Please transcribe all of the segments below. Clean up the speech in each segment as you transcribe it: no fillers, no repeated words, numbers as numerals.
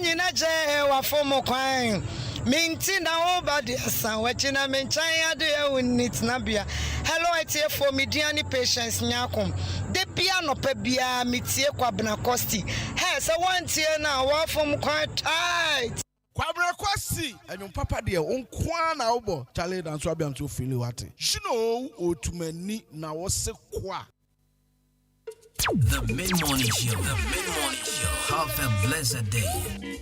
nyina je wa fomo kwan minti na obadi asan wachina menchan ade unit na bia hello itie for mediani patience nyakom de bia no pa bia metie kwabna costi he so one tie na wa fomo kwan tight Kwabra kwasi enyo papa de onkwa na obo chale dan so abia nto feel wate you know otumani na wo se kwa. The mid-morning show. Have a blessed day.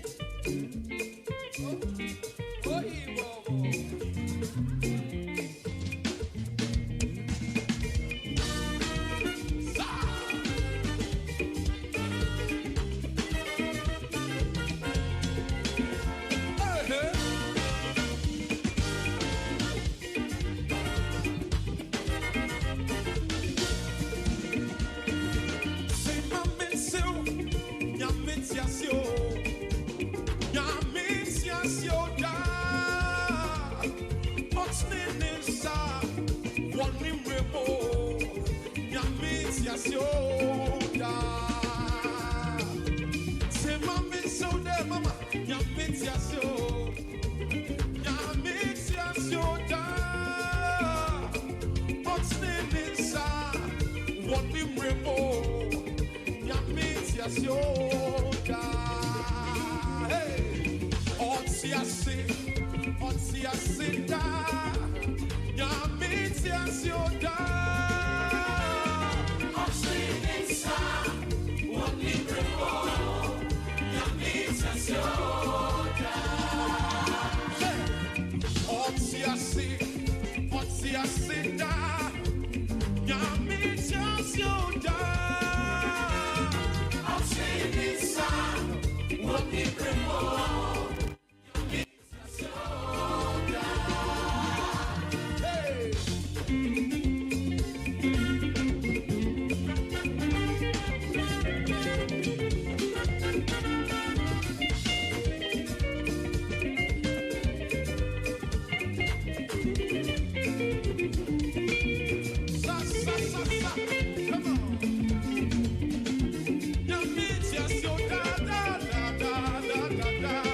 Da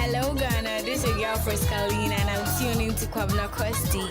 Hello, Ghana. This is your girl Frescalina, and I'm tuning to Kwabna Kosti.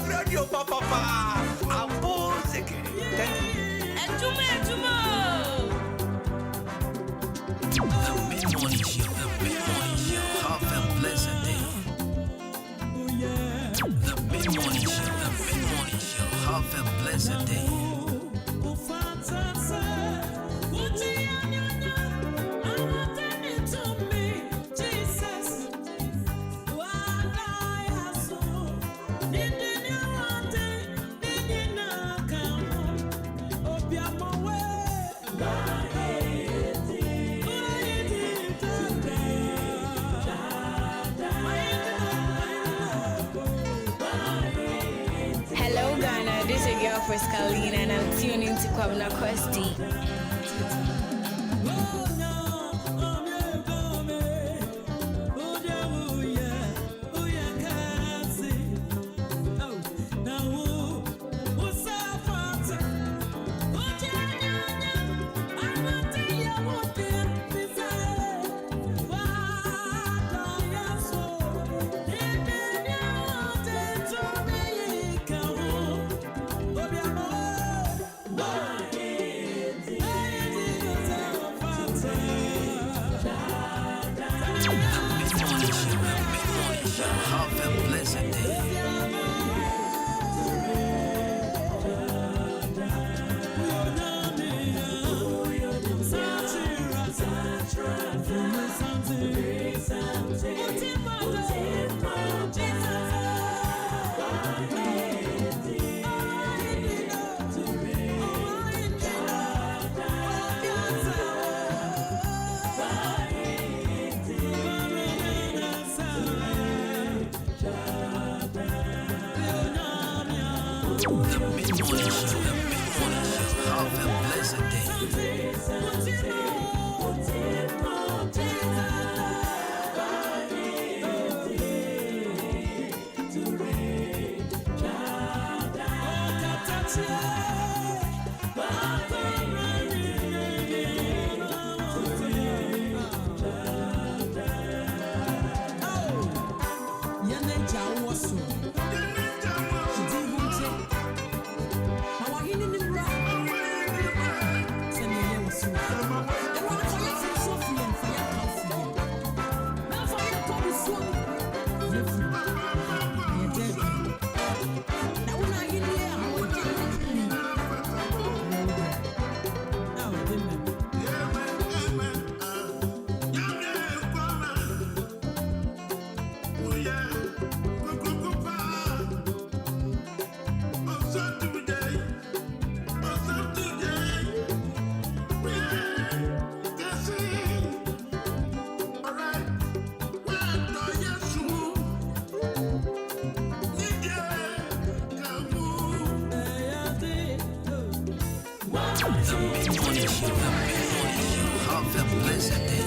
Radio Papa, Abuzeke. Thank you. Adwuma. The mid-morning show. Have a blessed day. The mid-morning show. Have a blessed day. Hello, Ghana. This is your girl Frescalina, and I'm tuning to Kwabna Kosti. Mid-morning show. Have a blessed day. Have a blessed day.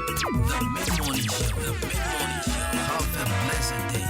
The mid-morning show. The mid-morning show. Have a blessed day.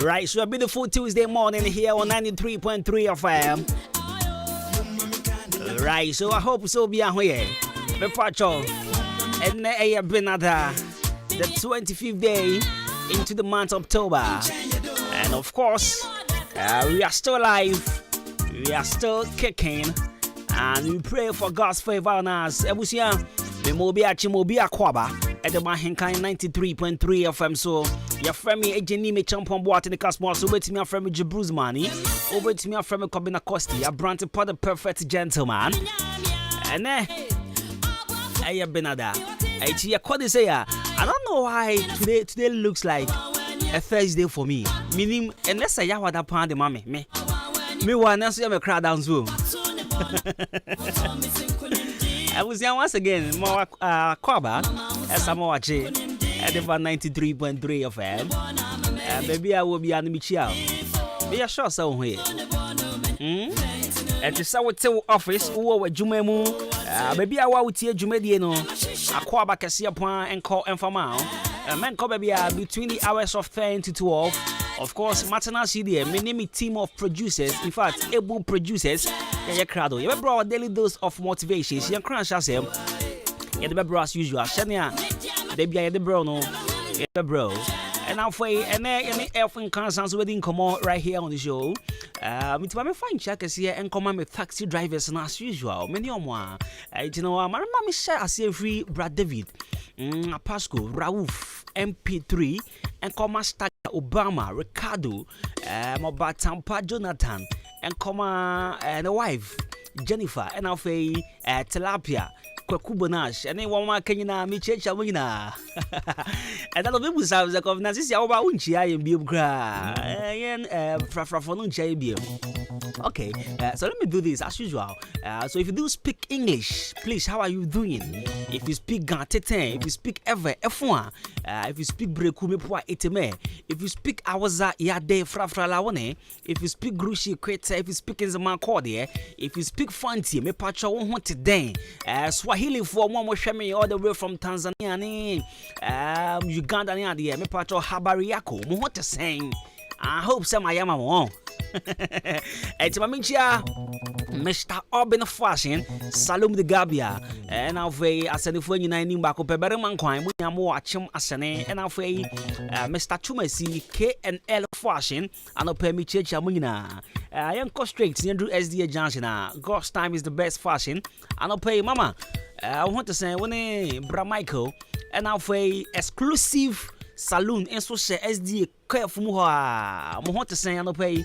Right, so a beautiful Tuesday morning here on 93.3 FM. Right, so I hope so be here. The patrol. And the 25th day into the month of October. And of course, we are still alive. We are still kicking. And we pray for God's favor on us. Ebusia, we mobi akwaba at the Ahenkan 93.3 FM. So Your friend me Ejeni me champion boat in the Casmos. Over to me, friend me Jabruz Money. Over to me, friend me Kobina Costi. A brand for the perfect gentleman. And then, hey, Benada. Hey, I don't know why today looks like a Thursday for me. Meaning, unless I have that pound the mommy. Me one else I'm a crowd down Zoom. I was here once again, more Kwaba, as I'm watching at the 93.3 FM. Maybe I will be on the Michelle. Be a sure so here. At the Sawate office, who were Jumemu, maybe I will tear Jumediano, a Kwaba Cassia Point and call Enfamao. A man come between the hours of 10 to 12. Of course, Matana CD, my name is team of producers, in fact, able producers. Yeah, crowd. You brought a daily dose of motivation. You crash as him. Yeah, the bro as usual. Shania, they be the bro, no, the bro. And now for any Ahenkan sounds wedding come on right here on the show. Me to my fine checkers here and come with taxi drivers and as usual. Many of one. You know, my mama share as free Brad David, Pasco, Rauf, MP3, and Commander Obama, Ricardo, Tampa Jonathan, and the wife Jennifer, and I'll say Tilapia. Kwakubonash, and then one Kenya, Michecha Wina. And that of it was a governance is our Unchi, I am Bibra, and Frafonunchi. Okay, so let me do this as usual. So if you do speak English, please, how are you doing? If you speak Gantete, if you speak ever F1, if you speak Brekume Pua Eteme, if you speak Awaza Yade Frafralawane, if you speak Grushi Kweta, if you speak in the Mancordie, if you speak Fanti, me pacha won't want today. Swahili for one more shame all the way from Tanzania, Uganda, me pacha Habariako, what to saying. I hope some I am on. It's my mincha, Mr. Urban Fashion, Salum de Gabia, and I'll say as an phone in back up a better man crime, we are more chum asane, and I'll say Mr. Chumesi, KNL Fashion, and I'll pay me Chamina. I am straight Andrew SDA Johnson. God's time is the best fashion, and I'll pay Mama. I want to say when Bra Michael, and I'll say exclusive saloon and so say SDA care for Muha. I want to say I'll pay.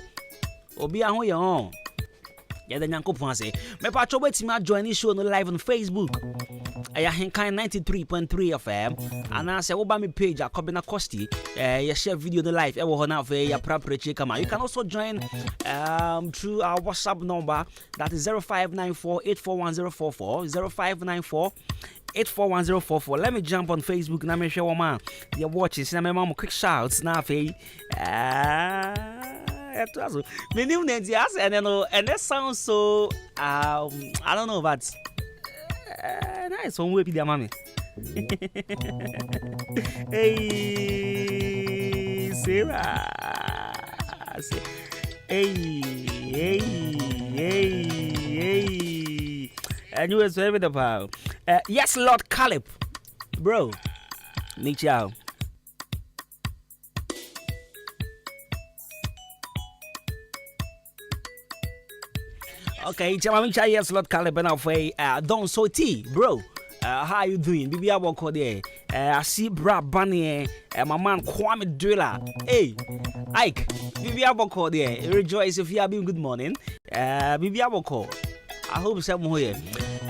Obi ahun ye on. Yeah, the Nyankopon say. Me pa cho wait me join this show no live on Facebook. Ahenkan 93.3 FM. And I say oba me page Akobina Costi. You share video no live. E wo na for ya proper kama. You can also join through our WhatsApp number that is 0594841044 0594841044. Let me jump on Facebook and I'm sure woman you're watching. See my mom quick shouts now fe. My new name is and that sounds so I don't know, but nice one way be mommy. Hey Sarah, hey, and you was having about yes, Lord Caleb, bro, Nick Yao. Okay, Jamamicha, yes, Lord Caleb, and I'll say, Don Soti, bro. How you doing? Bibi Aboko there. I see Bra Bunny, my man Kwame Driller. Hey, Ike, Bibi Aboko there. Rejoice if you are being good morning. Bibi Aboko. I hope someone here.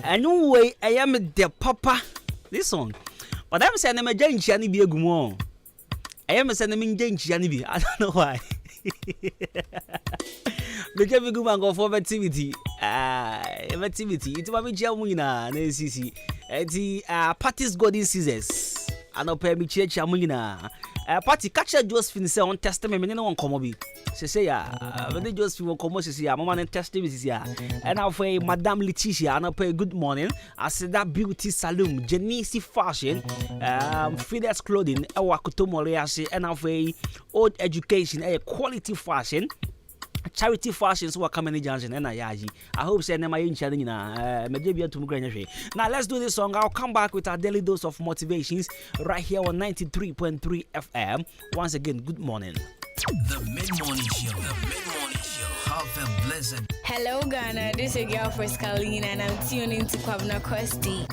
Anyway, I am the papa. This song. But I'm saying I'm a giant Chani be a gumon. I am sending him giant Chani. I don't know why. Make every good man go for activity. Activity. It's what we jamuna. NCC. The parties golden scissors. I know pay me church jamuna. Party catcher Josephine say on testament. Me no one come obi. She say when they Josephine will come, she say mama and testament is here. And now for Madame Letitia, I know pay good morning. I said that beauty saloon, Genesi fashion, Fidelis clothing, Awakutomo Reasi, and now for old education, quality fashion. Charity fashions who are coming in Johnson and I hope say my in challenge now. Let's do this song. I'll come back with our daily dose of motivations right here on 93.3 FM. Once again, good morning. The mid-morning show. Have a blessed. Hello, Ghana. This is your girl for Scalina, and I'm tuning to Kwabna Kwesti.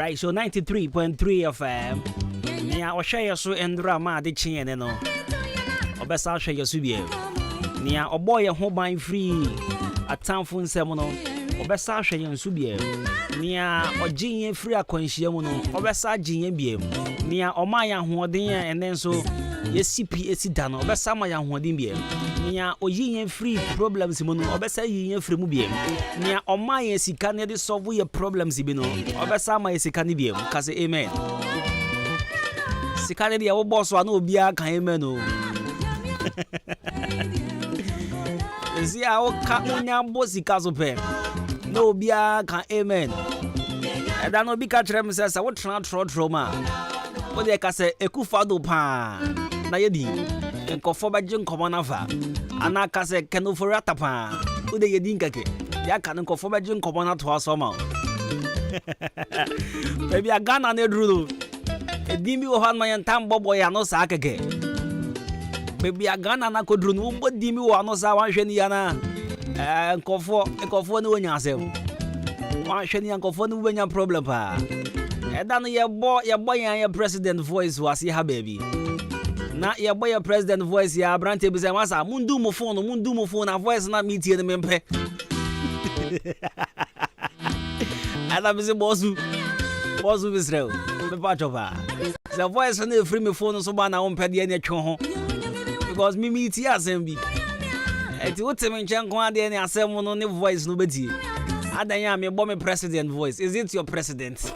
Right, so 93.3 FM. Nia o share so endra ma de chiene no. Obesa share so bie. Nia oboy ho ban free atamfo nsem no. Obesa share so bie. Nia ogin free akwanhia mu no. Obesa gin bie. Nia omaya hoden enen so yesipi esi da no. Obesa ma ya hoden bie. Nia oyin free problems mu no. Obesa yin free mu bie. Nia omaya sika ne de solve your problems bi no. Obesa ma sika ne bie. Ka say amen. Sika ne de wo boss wa na obia kan amen no. Ezi a o ka unya bosika so pe. Na obia kan amen. E da no bi ka kire me say wo tran tro ma. Wo de ka say ekufa do pa. Na yedi. Nkofo ba jin komo na fa. Ana ka say kenoforata pa. Wo de yedi nkake. Ya ka nkofo ba jin komo na to aso ma. Baby a Ghana ne dru. Edimi wo han man tam bobo ya no sa akeke. Baby a Ghana na kodru no bo dimi wo no sa wan hwani ya na. Nkofo ne wonya asem. Wan hwani ya nkofo ne wonya problem pa. Eda no ye bo ya president voice was ha baby. Na ye bo ya president voice ya brante bi say masa mundu mo phone na voice na meeting ne mempe. Ada bi say bosu Israel. Me pachopa. The voice na free me phone so ba na on pede ne atwe ho. Because me meet here asem bi. Eti wote me nchen ko ade ne asem no ne voice no beti. Adan ya me bo me president voice. Is it your president?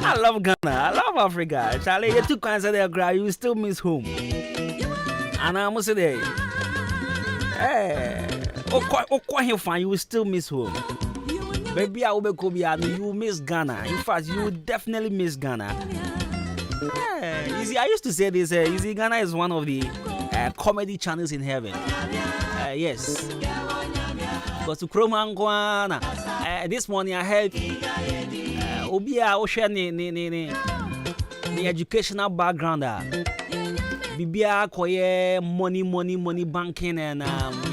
I love Ghana. I love Africa. Charlie, you two kinds of there, you still miss home. And I must say, hey, okay, fine, you will still miss home. Baby, I will be Kobe, you will miss Ghana. In fact, you will definitely miss Ghana. Yeah, you see, I used to say this, you see, Ghana is one of the comedy channels in heaven. Yes. Because to Kromangwana, this morning I heard Obia Ocean the educational background. Bibia koye money banking and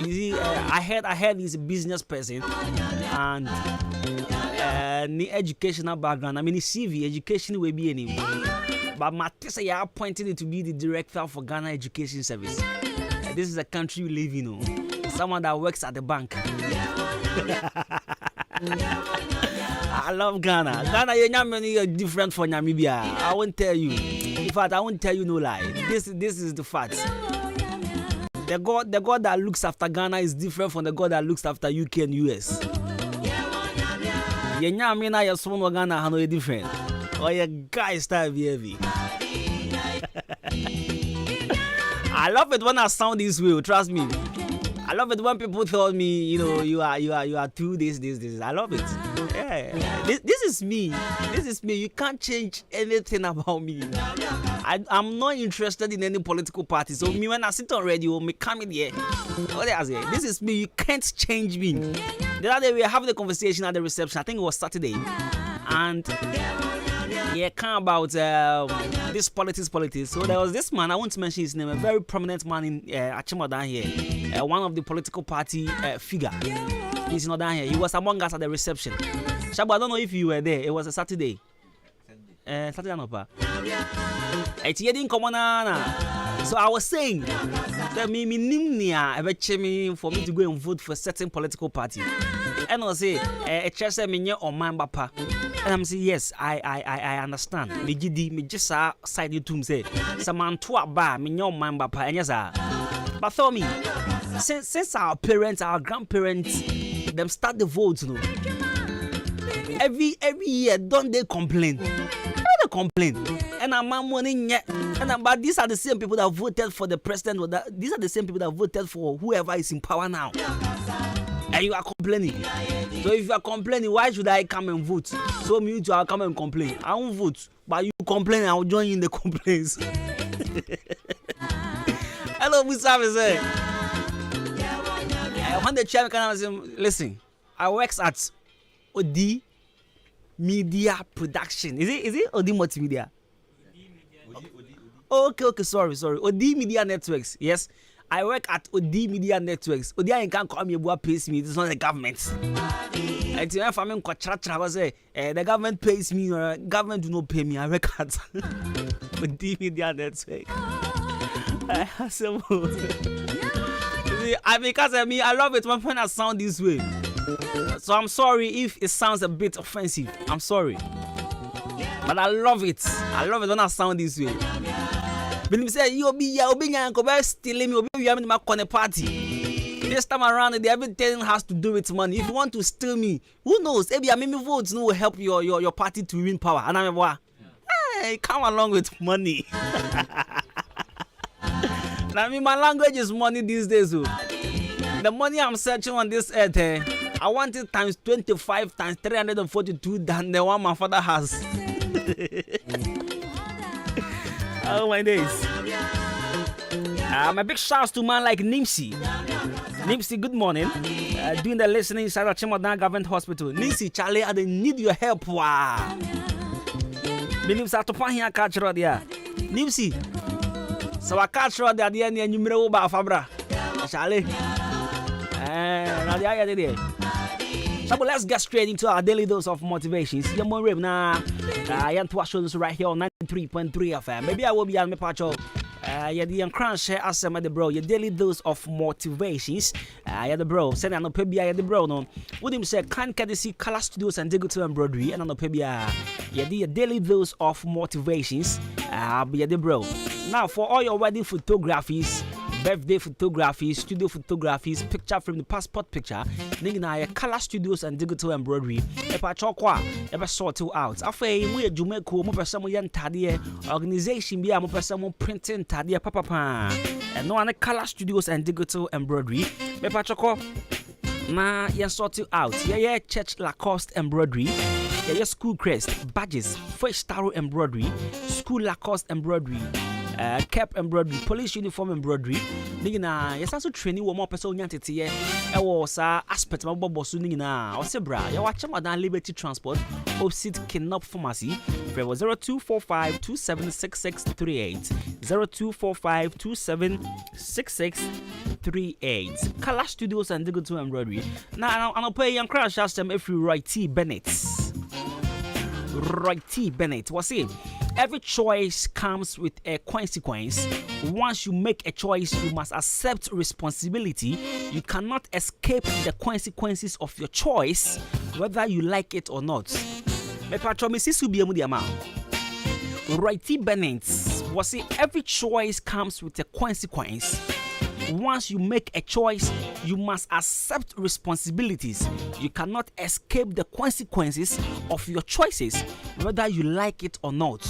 you see, I heard he's a business person and the educational background. I mean, the CV education will be any. But Matissa, you appointed to be the director for Ghana Education Service. This is a country you live in. Someone that works at the bank. I love Ghana. Ghana, you're different from Namibia. I won't tell you. In fact, I won't tell you no lie. This is the fact. The God that looks after Ghana is different from the God that looks after UK and US. Nyamina, your son of Ghana, how different. Or your guy style heavy. I love it when I sound this way. Trust me. I love it when people tell me, you are too this. I love it. Yeah, this is me. This is me. You can't change anything about me. I'm not interested in any political party. So me when I sit on radio, me come in here. What I say? This is me. You can't change me. The other day we were having a conversation at the reception. I think it was Saturday, and yeah, come about this politics. So there was this man. I want to mention his name. A very prominent man in Achimota down here. One of the political party figure. He's not down here. He was among us at the reception. Shabu, I don't know if you were there. It was a Saturday. Saturday no pa. It's yedin komona. So I was saying that me nimnia me for me to go and vote for a certain political party. And I say a church say me nye oman bapa. And I'm saying yes, I understand. Me gidi me just side you to say samantua ba me nye oman bapa. And yes but for me since our parents, our grandparents, them start the votes, no. Every year, don't they complain? Why they complain? And I'm money yet. But these are the same people that voted for the president. These are the same people that voted for whoever is in power now. And you are complaining. So if you are complaining, why should I come and vote? So me too, I'll come and complain. I won't vote, but you complain, I'll join in the complaints. Hello, Musa. When the chairman can ask him, listen, I work at OD Media Production. Is it OD Multimedia? Okay, sorry. OD Media Networks. Yes, I work at OD Media Networks. OD Ahenkan call me about pays me. It's not the government. And if I'm in Kochatra, say the government pays me or government do not pay me. I work at OD Media Network. Because I love it when I sound this way. So I'm sorry if it sounds a bit offensive. I'm sorry. But I love it. I love it when I sound this way. But if say you be stealing me, you in my corner party. This time around, everything has to do with money. If you want to steal me, who knows? Maybe I mean votes will help your party to win power. And I'm like, hey, come along with money. I mean, my language is money these days. The money I'm searching on this earth, I want it times 25 times 342 than the one my father has. Oh my days. My big shouts to man like Nimsi. Nimsi, good morning. Doing the listening inside of Chimodan Government Hospital. Nimsi, Charlie, I need your help. Wow. Nimsi, to find here catch road there. Nimsi. So I catch road there and you know about Fabra. Charlie. So let's get straight into our daily dose of motivations. You're more now. I am to show this right here on 93.3 FM. Maybe I will be on my patch. Yeah, the crunch share as the bro. Your daily dose of motivations. Yeah, the bro. Send an opebia the bro. No, would him say can see color studios and digital embroidery and an opebia. Yeah, the daily dose of motivations. Yeah, the bro. Now for all your wedding photographies, birthday photographies, studio photographies, picture from the passport picture, nigga color studios and digital embroidery. Epa chokwa, ever sort you out. Afe we Jumeko, mo person mo yan tadie organization bi a mo person mo printing tadie papa. And no one color studios and digital embroidery. Epa chokwa na yan sort you out. Yeah, church Lacoste embroidery. Yeah, school crest, badges, fresh taro embroidery, school Lacoste embroidery. Cap embroidery, police uniform embroidery. Nigga, yes, also training one more person yanted here. I was aspect of Bobo Sunina or Sebra. You watch Madame Liberty Transport, opposite Kinop Pharmacy. It was 0245 276638. 0245 276638. Color Studios and Digital Embroidery. Now, I'll pay young crash ask them if you Roy T. Bennett. Roy T. Bennett, what's it? Every choice comes with a consequence. Once you make a choice, you must accept responsibility. You cannot escape the consequences of your choice, whether you like it or not. Roy T. Bennett was saying every choice comes with a consequence. Once you make a choice, you must accept responsibilities. You cannot escape the consequences of your choices, whether you like it or not.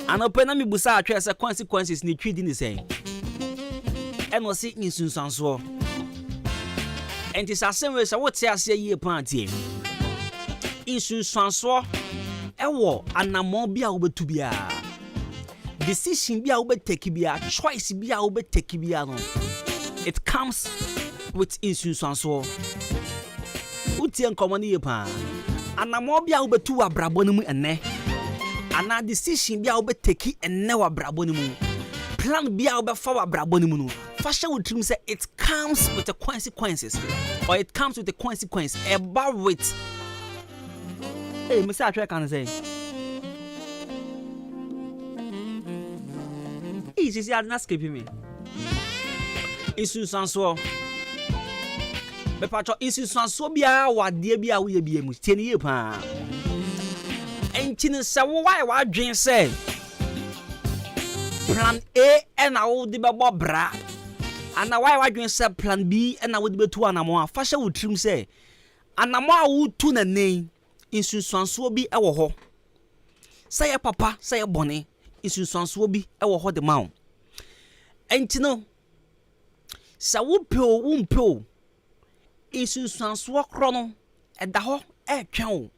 And open me busa address consequences ni treating the same. and was in Sunsanso. And it's a same way, so what's your say ye party? In Sunsanso, ewo anamobia ubetubia. Decision be ube tekibia, choice be ube tekibia no. It comes with insunsanso. Uti enkomani yepa. Anamobia ube tu wa brabonimu ene. Ana decision be ube teki ene wa brabonimu. Plan be ube fa wa brabonimu no. Fashion would say it comes with the consequences, or it comes with the consequence about with. Hey, Mr. I can say. Easy, see, I'm not skipping me. Insunsanso. Me patro insunsanso bia wade bia wo ye bia mu tieni ye pa. Entini se wo why wa dwen say. Plan A and I wo de bebo bra. Ana why wa dwen say plan B and I wo de betu anamo a fa hye wo trim say. Anamo a wo tu na nen insunsanso bi e wo ho. Say papa, say bone. Insunsanso bi e wo ho de ma wo. Entino sa wo pe insunsanso kro no eda ho e twen wo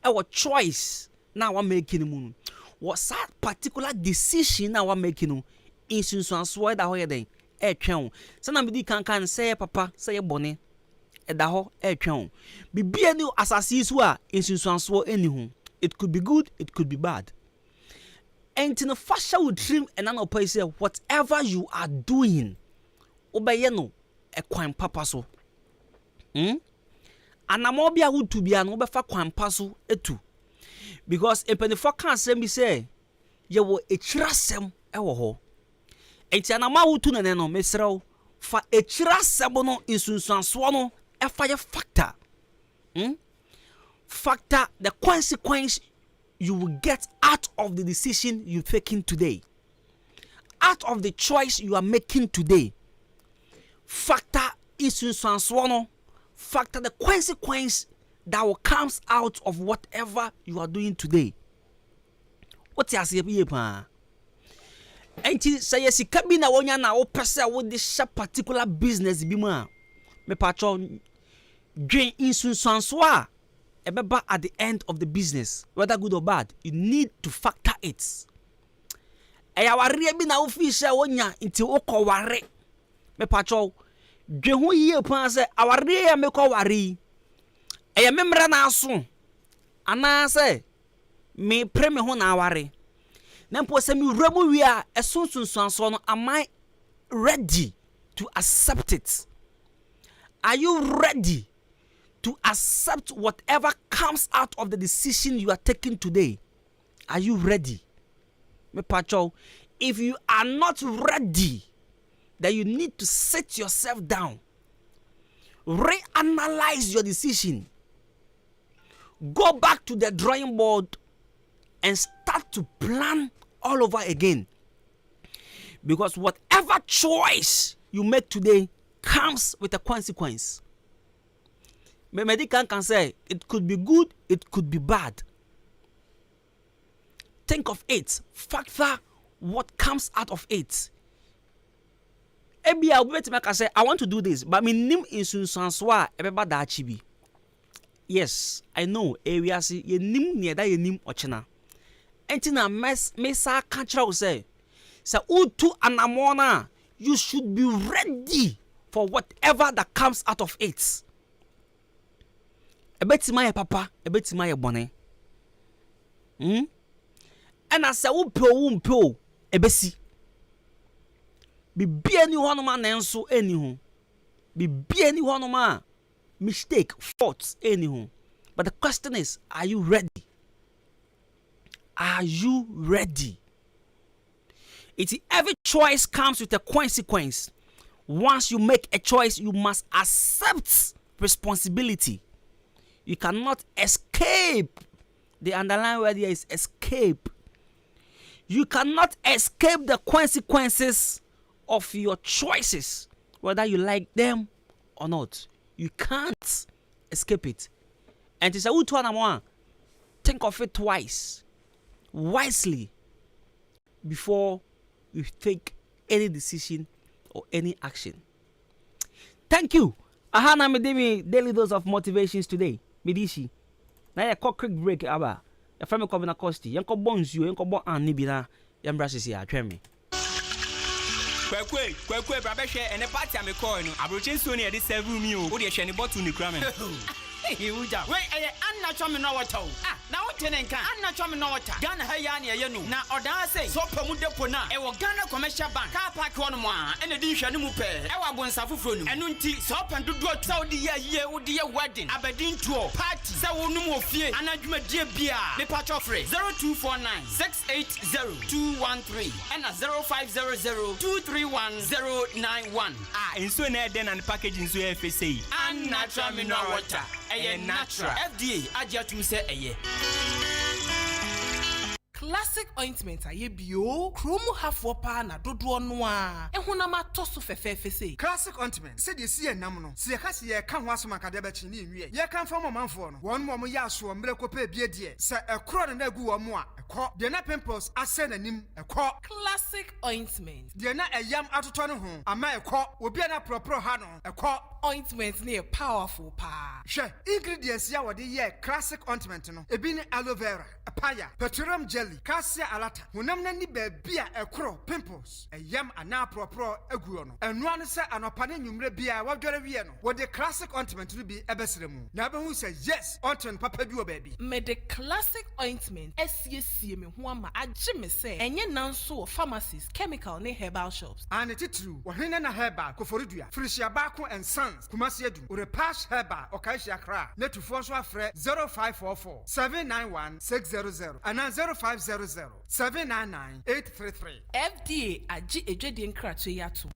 e wo choice na wa making mu what that particular decision na wa making no insunsanso eda ho ye den e twen wo se na me di kan say papa say bone eda ho e twen wo bibia ni asase su a insunsanso eni ho. It could be good, it could be bad. And in a fashion would dream and an opposite say whatever you are doing obey no a kwan papa so anamobia would to be an obefa kwan paso etu because a penny for cancer me say you will a trasem ewo ho enti anama would to no mesro for a trasebono in sunsanso a fire factor factor the consequence you will get out of the decision you're taking today, out of the choice you are making today. Factor is in factor the consequence that will comes out of whatever you are doing today. What you say pa? Enti say yes kabina wonya na wo pese wo de sha particular business bi mu a me patcho dwen insunsanso a ebeba at the end of the business, whether good or bad, you need to factor it. Ayawari bi na ofisha wonya nti okoware. Me patcho dwe ho yie pan se aware ya me ko ware. Eya memra na aso. Ana se me pre me ho na aware. Na mpo se me wuramu wi a esunsunsanso no, am I ready to accept it? Are you ready to accept whatever comes out of the decision you are taking today? Are you ready? Me pacho, if you are not ready, then you need to sit yourself down, reanalyze your decision, go back to the drawing board and start to plan all over again. Because whatever choice you make today comes with a consequence. Medical can say it could be good, it could be bad. Think of it, factor what comes out of it. Ebi a wait make say I want to do this, but me nim insunsanso a ebeba da achibi. Yes, I know area si ye nim near that ye nim ochina. Enti na mesa kanchra say utu anamona, you should be ready for whatever that comes out of it. Ebetima ye papa, ebetima ye bone. And as a wumpo, ebesi. Be any one man nenso anyhow. Be any one man mistake, faults anyhow. But the question is, are you ready? Are you ready? Every choice comes with a consequence. Once you make a choice, you must accept responsibility. You cannot escape. The underlying word here is escape. You cannot escape the consequences of your choices, whether you like them or not. You can't escape it. And it's a think of it twice, wisely, before you take any decision or any action. Thank you. Ahana me demi daily dose of motivations today. Midishi. Na ya quick break aba. Ya fami ko na costi. Yanko bonzu, yanko bon ani bi na yambra sisi atwe me. Kwekwe brabe hwe ene party am call no. Abrochen so ne e dey serve me o. Wo dey hwe ne bottle ni kura me. Hey, Uja. Wait, I'm not trying to know what. Now what tenenka? I'm not trying to know what. Ghana hayani yenu. Na oda say so pamude pona. E wo Ghana commercial bank. Car park one mo and the dish ani mu pe. E wa bonsafu fonu. Enu nti so pandu do Saudi ye wo de wedding. Abedin tour party. Say wo nu mo fie. Anadwuma die bia. Me patch free 0249 680 and 0500 enso na den and package enso FSA. And natural mineral water. Natural. FDA ajatum say eye. Classic ointment aye bio chromo half wapa na dodo no a ehunama toso fefefe sei. Classic ointment say dey see enam no se ka se ye ka ho asoma ka de be chi ni nwie ye kan fa manfo no won mo ya so mre ko pa bie de se ekro na agu wo mo a ekọ de na pimples ase nanim ekọ. Classic ointment de na eyam atoto no ho ama ekọ obi na propro ha no ekọ. Ointment ne powerful pa. Hwe ingredients ya wode ye classic ointment no ebi ne aloe vera, papaya, petroleum jelly, cassia alata. Honam na ni ba bia ekro pimples eyam ana propro aguo no. Eno an se anopa ne nwumre bia wadware wie no. Wode classic ointment no bi ebesere mu. Na be hu se yes, ointment papa bi obabi. Me the classic ointment esiesie me ho ama agye me se enye nanso pharmacies, chemical ne herbal shops. Ane titru, wohene na herbal koforidua. Frisia baako and Sons Kumasi Adum. Urepash herbal Okaishi Accra. Netufo so afre 0544 791 600 and 0500 799 833. FDA agye edwedi nkrato yato.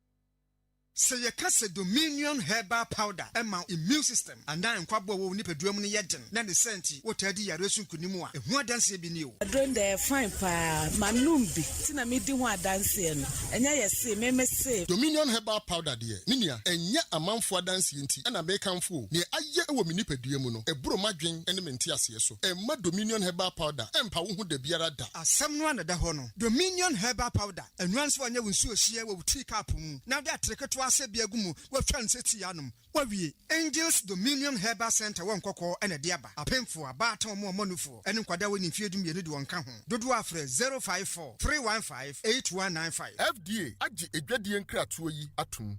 Say ye kase Dominion herbal powder ema immune system and then kwabo wo nipadua mu ne yeden na ne senti wotadi yare sun kunimu a ehu adanse bi ne o adon dey fine pa manum bi tina me di ho adanse no enya ye se me se Dominion herbal powder de ninia enya amanfo adanse nti na be kanfo ne aye ewo me nipadua mu no eburo madwen ene mente ase so emma Dominion herbal powder empa wo hu da biara da asem no anada ho no Dominion herbal powder enuanso anya wonsu ohie wo tea cup mu na de atreketo ase bia gumu wo twa nseti anum wawie Angels Dominion Herbal Center won kokko ene de aba apemfo abata mo manufo ene nkwada woni fiedum ye ne de wonka ho dodo afre 054 315 8195 FDA agye edwadie nkratoɔ yi atum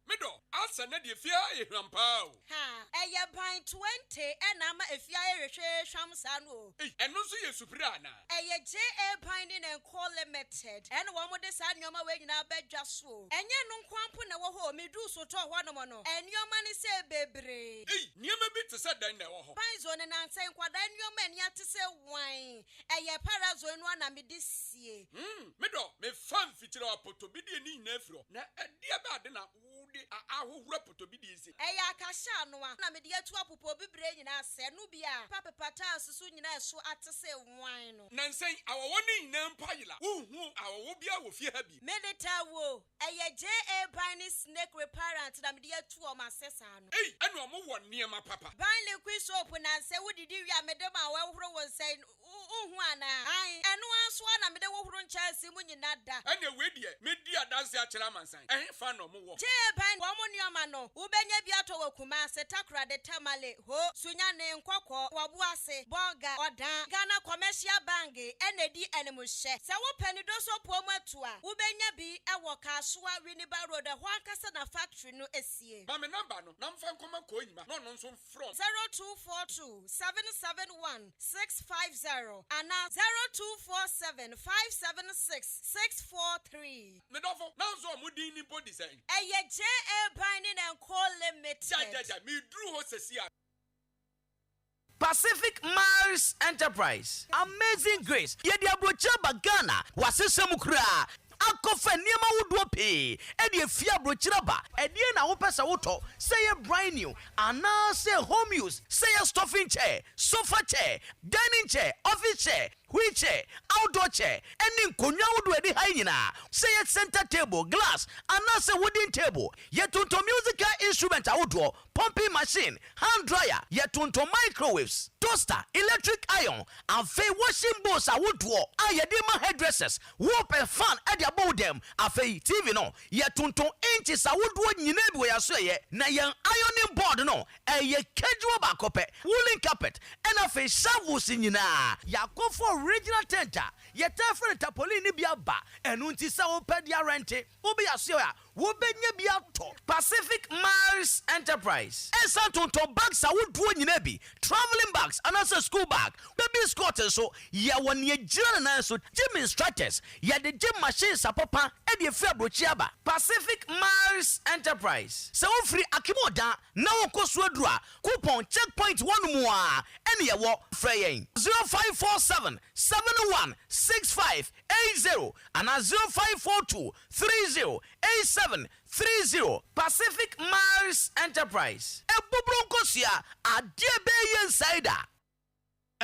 Mido, asa na de fia ehrampa o. Ha, eye ban 20 ena ma efia ehwehwe hwamsa no. Eno so ye supira na. Eye JA Binding and Co Limited. Ene wo mo de sa nyoma we nyina badwa so. Enye no nkwampo na wo ho medu so to ho no mo no. Enyoma ne se bebre. Niema bi te se dan na wo ho. Ban zo ne nan se nkwada nyoma ania te se wan. Eye parazo enu ana me de sie. Mido, me fan fitira apoto bi de ni na afro. Na ade ba de na ahohura potobidi isi eya akasha no a na me de atu apopo bibre nyina se no bia papa pata asusu nyina so atese wan no nansen awowo ni nyina mpayila uhu awowo bia wo fie ha bi medeta wo eya JA Binding snake repellent na me de atu o masesa no enu omo wo niema papa ban liquid soap na se wodidi wi amedem a wahoro won se uhu ana ai enu aso na me de wohoro nchase mu nyina da ene we die me di adanse a kira mansan fa no mo wo JA Womunioma no ubenya biato wakuma setakura de tamale ho sunya ne nkokọ wabuase bonga odan Ghana Commercial Bank enedi enemuhye se wo pani do so pomatua ubenya bi ewo Kasua Winneba Road ho ankasa na factory no esie ba me number no na mfa nkoma ko nyima no no nso from 0242 771 650 and 0247 576 643 me dofo na nso omudin ni body say eye JA Binding and Co Limited. Me drew hosesia. Pacific Mars Enterprise. Amazing Grace. Yedi abrocha bagana. Wasesemu kura. Akofa niema wuduo pe. Edi efia brochiraba. Edi na wo pesa woto. Say brand new. Ana say home use. Say stuffing chair, sofa chair, dining chair, office chair. wheelchair, outdoor chair, any nkonya wodo edi ha nyina. Say it center table, glass, and also wooden table. Yetunto musical instrument awodo, pumping machine, hand dryer, yetunto microwaves, toaster, electric iron, and fe washing bowls awodo. Ayedima hairdressers, whoop and fan at above them. Afe TV no, yetunto inches awodo nyina bi we aso ye. Na yan ironing board no, ye casual bakope, woolen carpet, and afe shovels nyina. Ya go for original tenter. Ye tefre tapoli ni bia ba, and unti sa opedia rente, ubi aso ya. Wobenye bia to Pacific Mars Enterprise. Esantonto bags awodo nyina bi, traveling bags, and also school bag, baby scooters so ya one ye jana so gym instructors, ya the gym machines apapa e de febro chiaba. Pacific Mars Enterprise. So free akimoda na woko swedua coupon checkpoint one more any ya wo frey 0547 716580 and 0542 308730 Pacific Mars Enterprise. E bubronko sia adie be insider.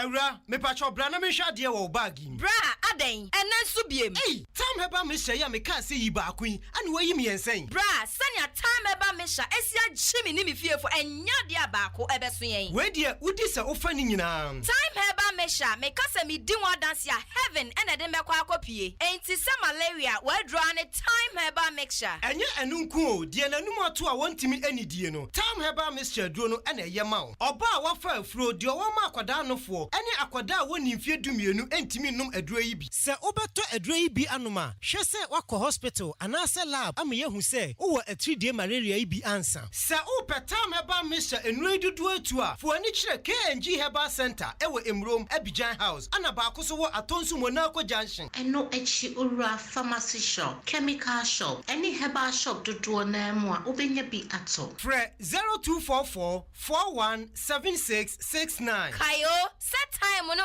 Eura, me pacho brana me shade wo bagi. Bra, aden, enen subiem. Hey, time heba me share me kan say yi ba kwin, ane wo yi me ensen. Bra, sanya time heba me sha esia chimi ni me fie fo enya dia ba ko ebeso yen. We dia udi se ofa ni nyina. Time heba me sha me kasa me di wa dance ya heaven ene de me kwa akopie. Enti se malaria we draw ne time heba mixture. Enye enunku o, die nanum ato a wontimi anidie no. Time heba mixture duro no ene ye ma o. Oba a wafa afuro de o ma akwada anofo. Any akwada woni mfie dumienu entimi num aduro yi bi. Se obeto aduro yi bi anoma, hwe se wako hospital anase lab am yehu se wo a 3-day malaria yi bi ansa. Se opetam heba misha enuro dudu atu a, fo ani kire KNG Herbal Center ewo Emrom Abidjan House. Ana ba ko so wo Atonsu Monaco Junction. Eno echi ura pharmacy shop, chemical shop, any herbal shop dudu na mu a obenya bi ato. Fre 0244 417669. Kayo time no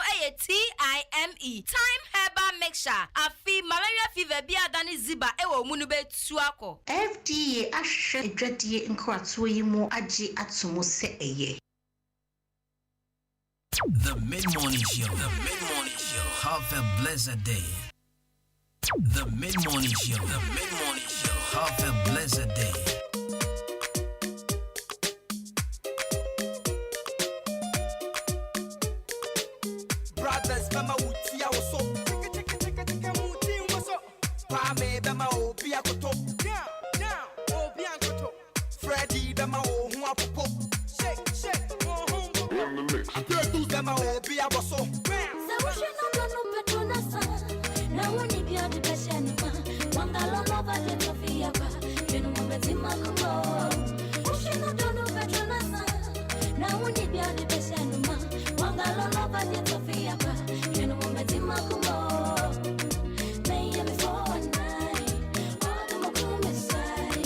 time herbal mixture afi malaria fever bi adani ziba ewo munu betu akọ. FDA ahwe edwadie nkrato yi mu agi atomo se eye. The Mid-Morning Show. The Mid-Morning Show. Have a blessed day. The Mid-Morning Show. The Mid-Morning Show. Have a blessed day. Brothers, mama uti awoso. Muti woso. Pame bema obi akoto. Now, obi akoto. Freddy bema o hu apopo. Shake, oh hu. On the mix. Apetu bema obi aboso. So we should not no petona sa. Na woni bi odi beshani ma. Wangalo lova le tofia ba. Yenu mo betima kumo. We should not no petona sa. Na woni bi odi beshani ma. Wangalo lova le tofia ba. Yenu mo betima kumo. May me for one night. All the mo come inside.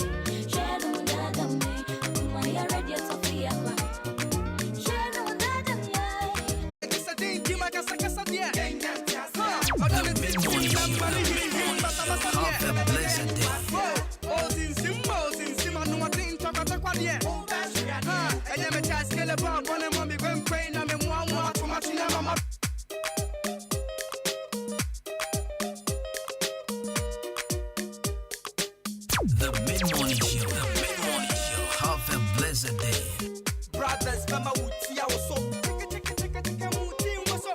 Share no dada me. My already tofia ba. Share no dada me. Kesa din kima kasa dia. The Mid-Morning Show. Have a blessed day. The Mid-Morning Show. The Mid-Morning Show. Have a blessed day. Brothers, mama uti awoso. Muti woso.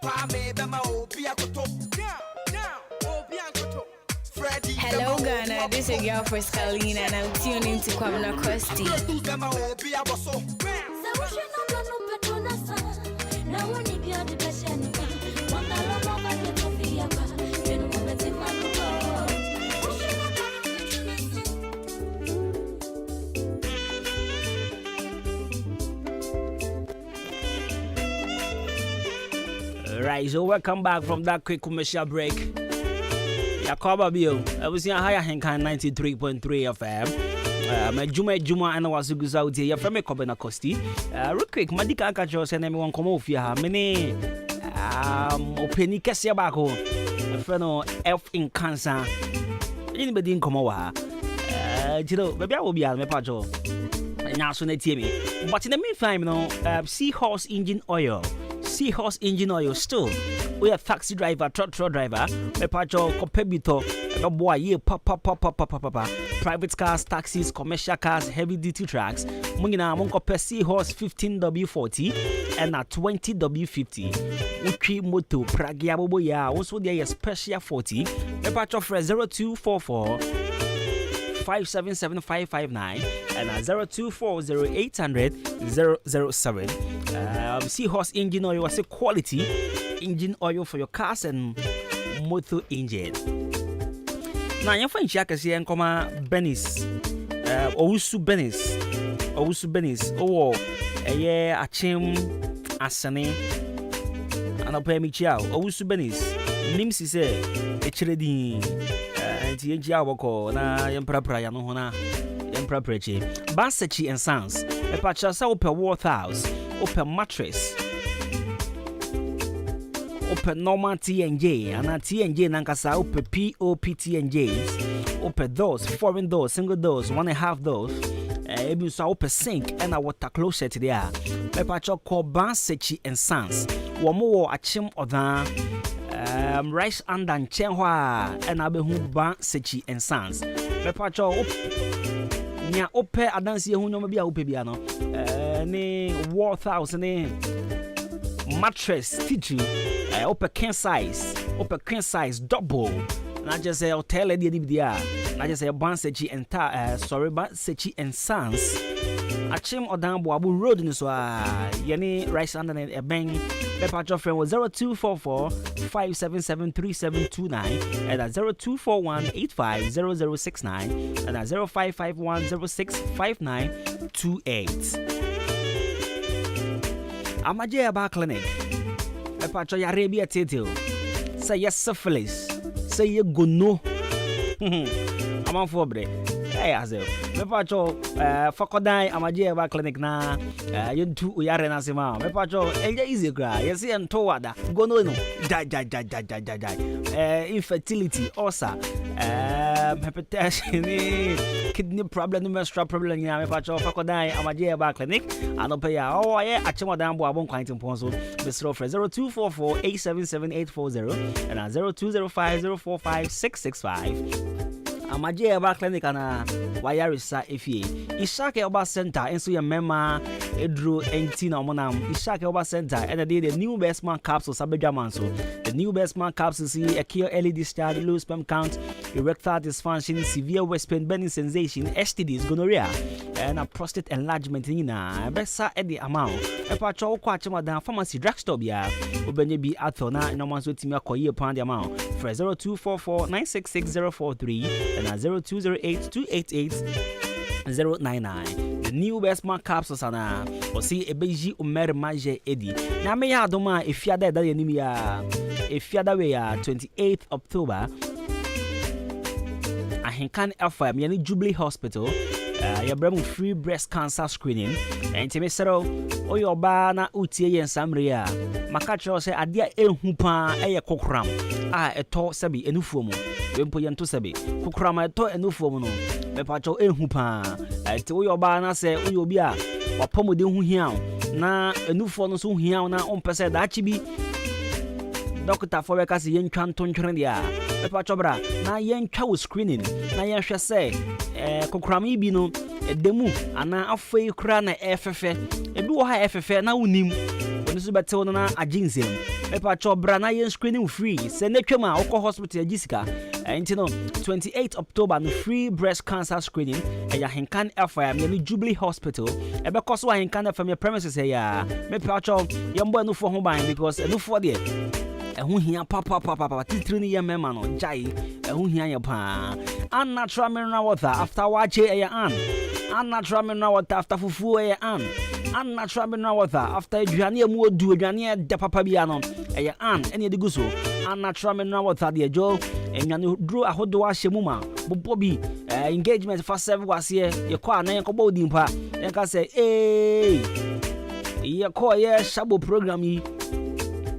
Pame bema obi akoto. Now, obi akoto. Freddy. Hello Ghana, this is your girl for Scalina and I'm tuning to Kwabena Kwesti. Bema obi aboso. Right, so welcome back from that quick commercial break. Yakoba Bio, I was in Ahenkan 93.3 FM. Adwuma and I was good out here from Kwabena Kwesti. Real quick, Madika Akacho send everyone come off here. Many Openi Kessia Bako, a friend of Ahenkan san. Anybody didn't come over. Maybe I will be at my pacho. And now so they me. But in the meantime, Seahorse engine oil still we a taxi driver, truck driver, me pacho kopebito, no boy ye papa. Private cars, taxis, commercial cars, heavy duty trucks. Mungina monko per Seahorse 15W40 and a 20W50. Uchi moto pragia bobo ya also there a special 40. Me pacho for 0244 577-559 and 0240-800-007. Seahorse engine oil was a quality engine oil for your cars and motor engine. Now, your friend Jack is here and come Benis. Owusu Benis. Oh, a chim asane. And I'll pay me chow. Owusu Benis. Nimsi say, a chiledi. Tienja wako na yempra ya no hona yempra preche Bansechi and Sons a patcha open Warthouse open mattress open normal T&J and T&J nankasa open POP T&Js open doors foreign doors single doors 1.5 doors ebi so open sink and a water closet there a patcha called Bansechi and Sons womo achim odan rice and chenwa and abehu Bansechi and Sons. Mepacho nya ope adansi hu no bia ope bia no ni Warthouse ni mattress tiju ope king size double na just say hotel e dia na just say Bansechi and Bansechi and Sons achim odan bo abu road ni so yani rice and e ben Mepacho friend was 0244 577-3729 and at 0241-850069 and at 0551-065928. Amaje Aba Clinic. Mepacho ya rebia title. Say yes syphilis. Say ye gono. I'm on for bre. Hey azel. Mepacho fakodai Amaje Aba Clinic na yentu uyare na sima. Mepacho enje easy gra. Yesi ento wada. Gono no. Die. Infertility, ulcer, hypertension, kidney problem, menstrual problem. Ya mepacho fakodai Amaje Aba Clinic. Anope ya oh yeah achimo dambo abon kwantin ponso. Mr. 0244-877-840 and 0205-045-665. Amaje Aba Clinic ana wayarisa efie Ishake Oba Center enso ye mema edro enti na omonam Ishake Oba Center and the new best man capsules abedwaman so the new best man capsules see a cure early discharge, low sperm count, erectile dysfunction, severe waist pain, burning sensation, STDs, gonorrhea and a prostate enlargement na besa at the amount e pa cho kwa chama dan pharmacy drugstore bia obenye bi athona no man so timi akoye pound the amount for 0244-966-043 and 0208-288-099. The new best man capsules ana o see e beji umer maje edi na me ya adoma efiada da yanim ya efiada we ya 28th October Ahenkan FM yani Jubilee Hospital ya bremu free breast cancer screening and timesero oyoba na utie yen samria makacho se adia ehu pa eye kokram eto sebi enufuo mu wempo yento sebi kokram eto enufuo mu no me pacho ehu pa ete oyoba na se oyobi a wapomode hu hia na enufuo no so hu hia na ompese da chibi Doctor for because yen twan tontwere dia me pacho bra na yen twa wo screening na yen hwe se kokrami bi no edemu ana afei kura na efefe ebi wo ha efefe na wonim oni so betew no na aginsem me pacho bra na yen screening free se na twema okọ hospital Jessica enti no 28 October no free breast cancer screening ya Ahenkan FM ya Jubilee Hospital ebe koso Ahenkan FM ya premises ya me pacho yembo enufo ho ban because enufo de ehu hia papa titiri ni yemema no jai ehu hia ye pa unnatural mineral water after wache ya unnatural mineral water after fufu ya unnatural mineral water after aduane emu odu aduane de papa bia no ya ene de guso unnatural mineral water de jo enwane duro ahodo ahyemu ma bobo bi engagement for serve wase ye kwa na ye ko bo dimpa ye ka say ye ko ye shabo program yi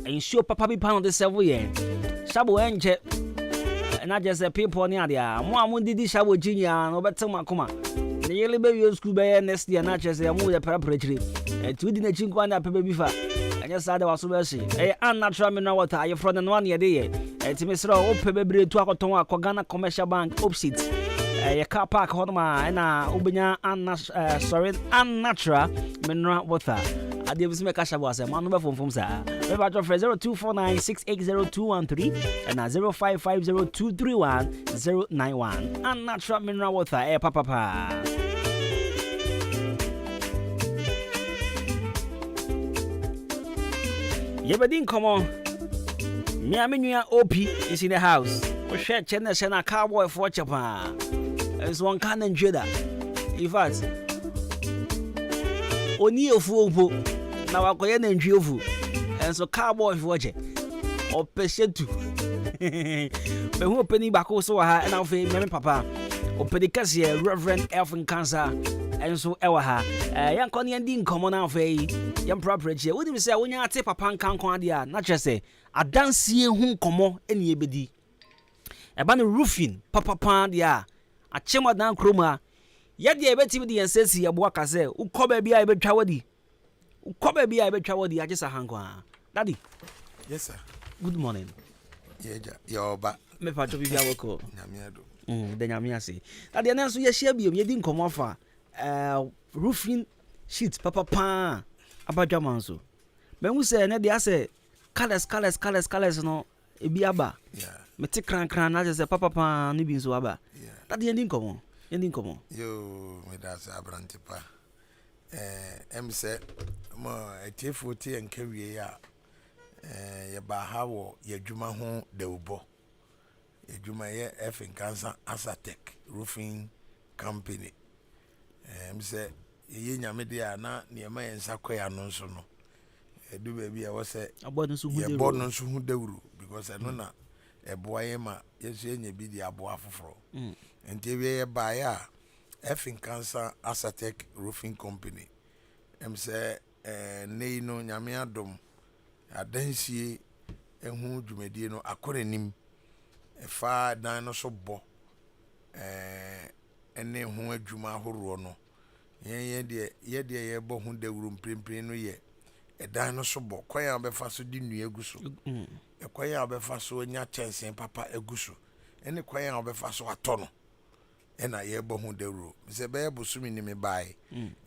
ensure papa be pound the 7 year shabo enje na just people near there mo amundidi shabo jinya no betem akoma the yele be school be next year na just mo the preparatory to di na chinkwa na pepe bi fa I just said I was so unnatural mineral water. I from the 1 year day. It's Mr. Ope Baby to Akotonwa Kogana Commercial Bank opposite. A car park Hodma and Ubina unnatural mineral water. I did make a was a man from Fumsa. Remember 0249680213 and 0550231091. Unnatural mineral water, papa. Yebedin, come on. Miaminia OP is in the house. We share Chenna and a cowboy for Chapa. There's one can enjoy that. In fact, only a fool. Now I can enjoy you. And so cowboy for it. Or patient too. But who penny back also and I'll say, Mammy Papa. Or Pedicassia, Reverend Elfin Cancer. And so, Ewaha, young Connie and Dean come on our way, young property. What do you say when you take a pan can quadia? Not just say, I dance see whom come on any bedi. A banner roofing, Papa Pandia, a chema down chroma. Yet the abeti and says he a walk as a who come be I bet Chawadi. Who come be I bet Chawadi, I just a hangwa. Daddy. Yes, sir. Good morning. Yeah, you're back. Me part of your call. Namiado. Then I'm say. That the answer yes, she be you didn't come off. Roofing sheets, Papa Pan, Abajamanso. When we say, they say, colors, no, it be aba. Yeah. Me take cran, I just say, Papa Pan, Nibin Suaba. Yeah. That the ending come on. You, me that's a brantipa. Say, more a T40 and carry ya. Ya Bahawo, ya Juma home, de Ubo. Ya Juma ye Ahenkan Asatek Roofing Company. Say, ye media na near my and Sakoya non so no. Do baby, I was say, a bonus who deuru because I know not a boy, yes, ye be the aboa for. And TV by Ahenkan Asatek Roofing Company. Say, nay no Yamia dom. I then see a who Jumedino, a corenim, a far dinosaur bo. And then who a Juma Horono. Ye dear, bo who the room prim no ye. A dinosaur bo, quaya be faso di new gusu. A quaya be faso in your chance and papa a gusu. And a quaya be faso a tono. And I ye bo who the room. Mr. Bear Busumi me by.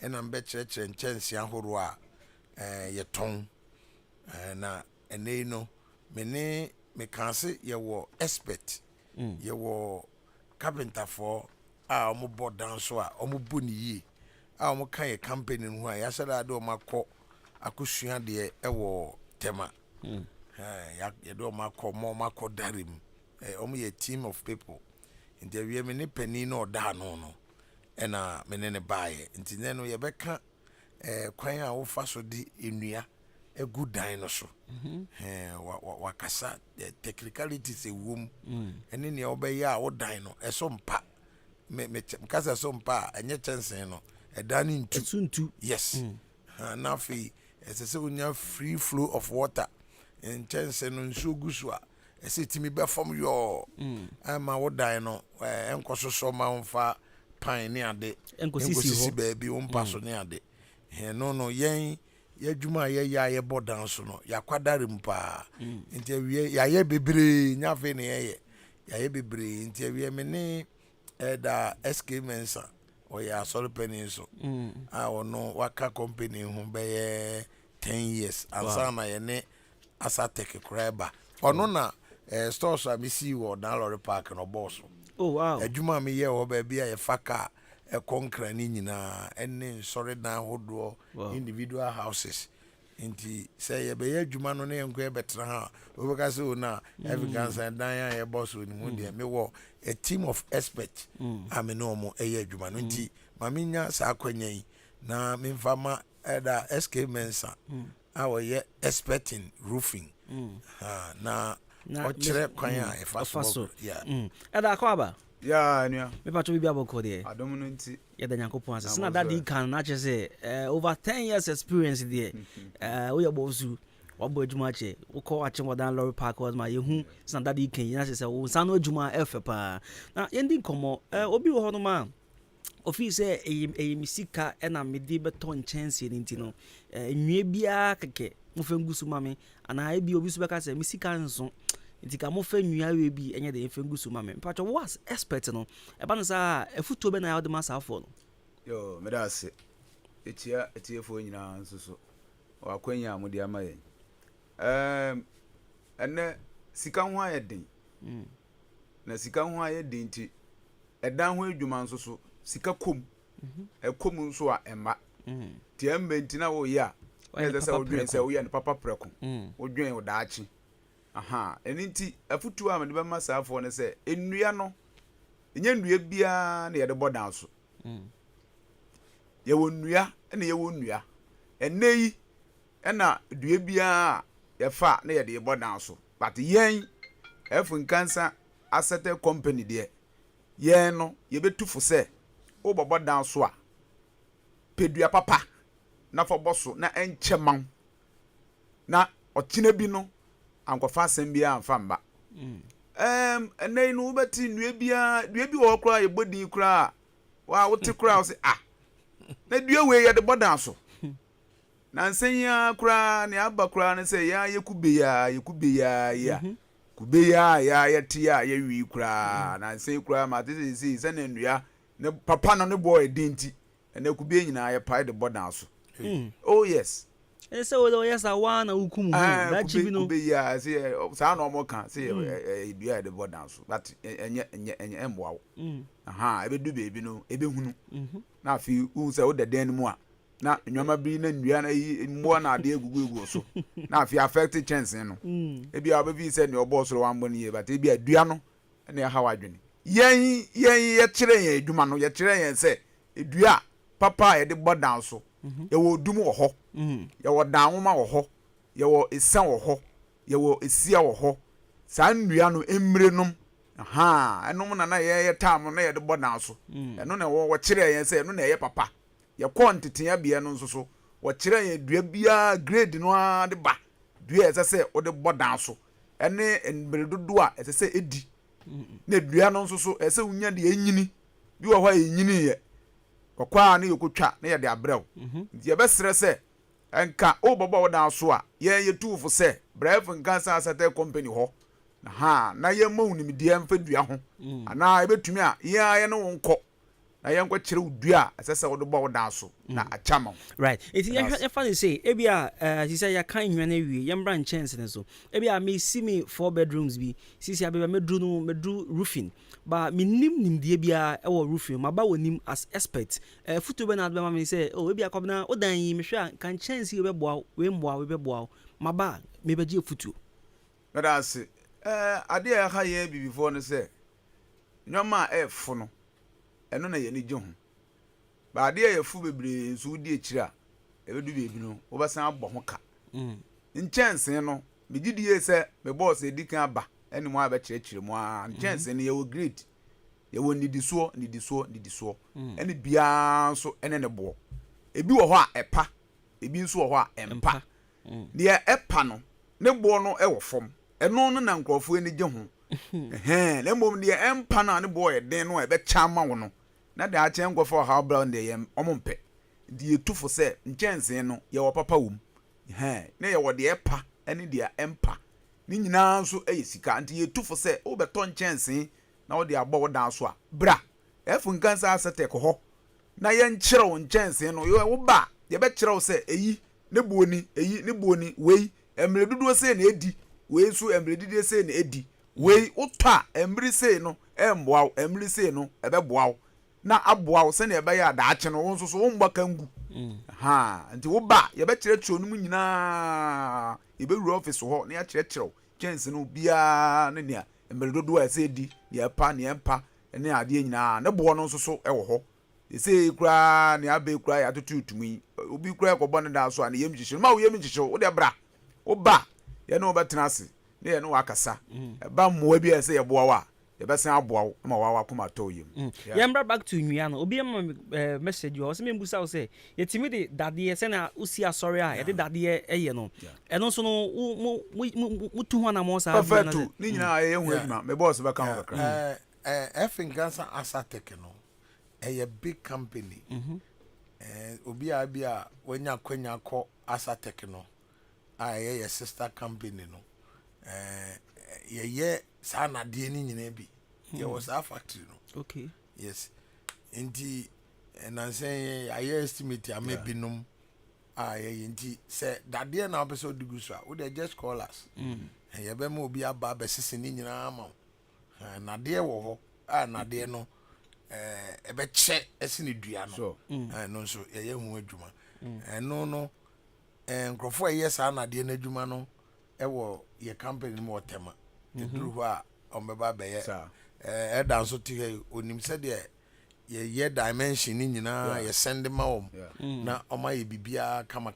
And I'm bet church and chance yan horror. Ye tongue. Na ene no me can say ye wo expert ye wo carpenter for omo board down so omo bu ni yi omo kan ye company hu ya sada do makọ akosua de e wo tema ya do makọ mo makọ darim omo ye team of people interview me ne pani no da no ena me ne baaye ntine no ye beka kwan a wo fa so di enua a good dinosaur. Wakasa, the technicalities a womb, and in the obey or dino, a some pa, me casa some pa, and yet chance no, a done in soon too. Yes, now fee as a so free flow of water, and chance and so guswa. I say to me, but from your I'm our dino, and cost so mount far pioneer day, and baby, one person near day. No, yang. Ya juma ya bo down so no ya kwadare mpa nti awie ya bebre nya fe ne ya bebre nti awie me ne da SK Mensa o ya sorry penny so ono waka company hu be 10 years ansa na ye ne Asatek kreba ono na stores a mi si wo na lorry park no boss. Oh wow. Adwuma me ye wo ba bia ye faka a concrete ni nyina enne sorry down hodo individual houses inti say ye be adwuma no na enko e betra ha obeka se na Ahenkan dan ya boss oni hu de me wo a team of experts ame no mo e adwuma no inti maminya sa akwanya yi na me mfama da SK Mensa our ye expert in roofing na o chere kwan a e faso yeah eda akwaba. Yeah, anya. Me pa to be aboko there. Adom no nti. Ya da Nyankopon ase. Na daddy can na say over 10 years experience there. We abosu. Wabo adwuma che. Wo call ache modern lorry park was my yehu. Na daddy can na say wo san no adwuma efe pa. Na yendi komo obi wo hono ma. Ofi say misika na mede beto chance ni nti no. Nwie bia keke mo fe ngusu mame ana e bi obi so beka say me sika nso nti ka mo fe nwia we bi enye de fe ngusu mame mpacho was expert no e ba no sa afuto be na ya de masa afọ no yo me da se etie fo nyina nso so wa kwanya amudi amaye ene sika ho ayedin na sika ho ayedin ti edan ho adwuma nso so sika kom ekom nso a emma ti embenti na wo ya eze se odwen se wo ya ne papa preko odwen wo daachi aha eni nti afutu a me be masa afo ne se enua no enye ndua bia na ye de bodan so ye wo nnua na ye wo nnua eneyi na dua bia ye fa na ye de bodan so but yen Ahenkan asset company de yen no ye betufo se wo bobodan so a pedua papa na fo boso na encheman na okina bi no ankofa asem bia amfa mba enei no beti dua bi wo kra ye bodin kra wa wote kra wo se na dua we ye de bodan so na nsenya kra ne aba kra ne se ya ye kubeya ya tia ye wi kra na nsen kra ma te se na ndua ne papa no ne boy dinti na kube nyina ye pai de bodan so oh yes ese wo yes awana ukumu da chibi no kubeya se sa na omo kan se dua de bodan so but enye emboawo aha ebe du bebi no ebe hunu na afi un se wo de den mu a na nyoma bi na ndua na yi mbo na ade egugu so na afi affect chance no ebi a obi se ne obo so wan bo ne ye but ebi adua no na ya hawa dwene yen ye kire yen aduma no ye kire yen se edua papa ye de bodan so ye wo dum wo ho ye wo dan woma wo ho ye wo esan wo ho ye wo esia wo ho sa ndua no emre nom aha enom na ye tam na ye de bodan so eno na wo kire yen se eno na ye papa ye quantity bia no nso so wo kire yen dua bia grade no a de ba dua ese o de bodan so ene enbere dodo a ese edi na dua no nso so ese unya de enyini bi wo hɔ enyini ye kokwa na yekotwa na ye de abrew nti ye besere se enka o bobo wo dan so a ye tuufo se Ahenkan asset company hɔ na ye ma unimdie mfa dua ho ana ebetumi a ye no wonko na ye nko kire dua asese wo de bo dan so na achama right it ye funny say ebia she say ya kan nwa na wie ye mbra chance ne so ebia me see me 4 bedrooms bi sisi abeba medru roofing ba minim die bia e wo roofing ma ba wonim as expert futu be na adba me say oh ebia kobna odan yi me hwa kan chance we beboa we beboa ma ba me beje futu na da se ade ya ha ye bi before no say nyoma fu no eno na ye ni je ho ba ade ya fu bebre nso di ekira ebedu bebi no wo besan abɔ ho ka nchance no me gidie se me boss edikan aba ene mo abekyerekire mo a nchance no ye wo grade ye wo nidiso ene bia nso ene ne bo ebi wo hɔ a ɛpa ebi nso wo hɔ a empa de ɛpa no ne bo no ɛwɔ fam eno no na nkrɔfo eni je ho le mom de empa na ne bo ye den no ɛbɛcha ma wo no na de akyɛ nkrɔfo ha brown de ye ɔmompɛ de etufo sɛ nkyɛnse no ye wo papa wom na ye wo de ɛpa ene de empa ni nyina nso ɛyɛ sika nti ye tufo sɛ wo beto nkyɛnse na wo de abɔ wo dan so a bra Ahenkan asset hɔ na ye nkyerɛ wo nkyɛnse no ye wo ba ye bɛ kyerɛ wo sɛ eyi ne buoni wei emre dudu se na edi wei so emre didi se na edi wei utɔ a emre se no emboa emre se no ɛbɛboa na aboa wo se na ɛbɛyɛ adaache no wo nso so wo mbɔ kangu nti wo ba ye bɛ kyerɛ kyerɛ no nyina ye bɛ wura office hɔ na ya kyerɛ chance no bia ne nea emre dudu a se edi ne pa ne empa ne ade nyina ne boɔ no nso so ɛwɔ hɔ ese kura ne abe kura ya tututumi obi kura ko ne da so a ne yem gyehye ma wo yem gyehye wo de bra wo ba ye no betena ase ne ye no wakasa ba mmoa bi ese ye boa wa ye besan aboa ma wa kuma to yem ye mbra back to nwia no obi am message wo se me mbusa wo se ye timi de dade se na usi asori a ye de dade ye no eno so no mu tu ho na mo sa perfect ni nyina ye hu adwuma me boss ba kan kakra Ahenkan asset no a big company obi a bia wanya kwanya ko asset no a sister company no ye saa nadeɛ ni nyina bi ye was a factory no. Okay. Yes. Inti and say I estimate I may be num inti say dadeɛ na obeso digu so a we dey just call us. And ye be mo bi aba besisi ni nyina ama. Nadeɛ wo ho nadeɛ no ebe che esi ne dua no. No so ye hu adwuma. No nkrofo yes nadeɛ na adwuma no ewo ye company mo tema. Eduru ho a ombeba be ye danso ti he onim se de ye dimension ni nyina ye send ma om na oma ye bibia kama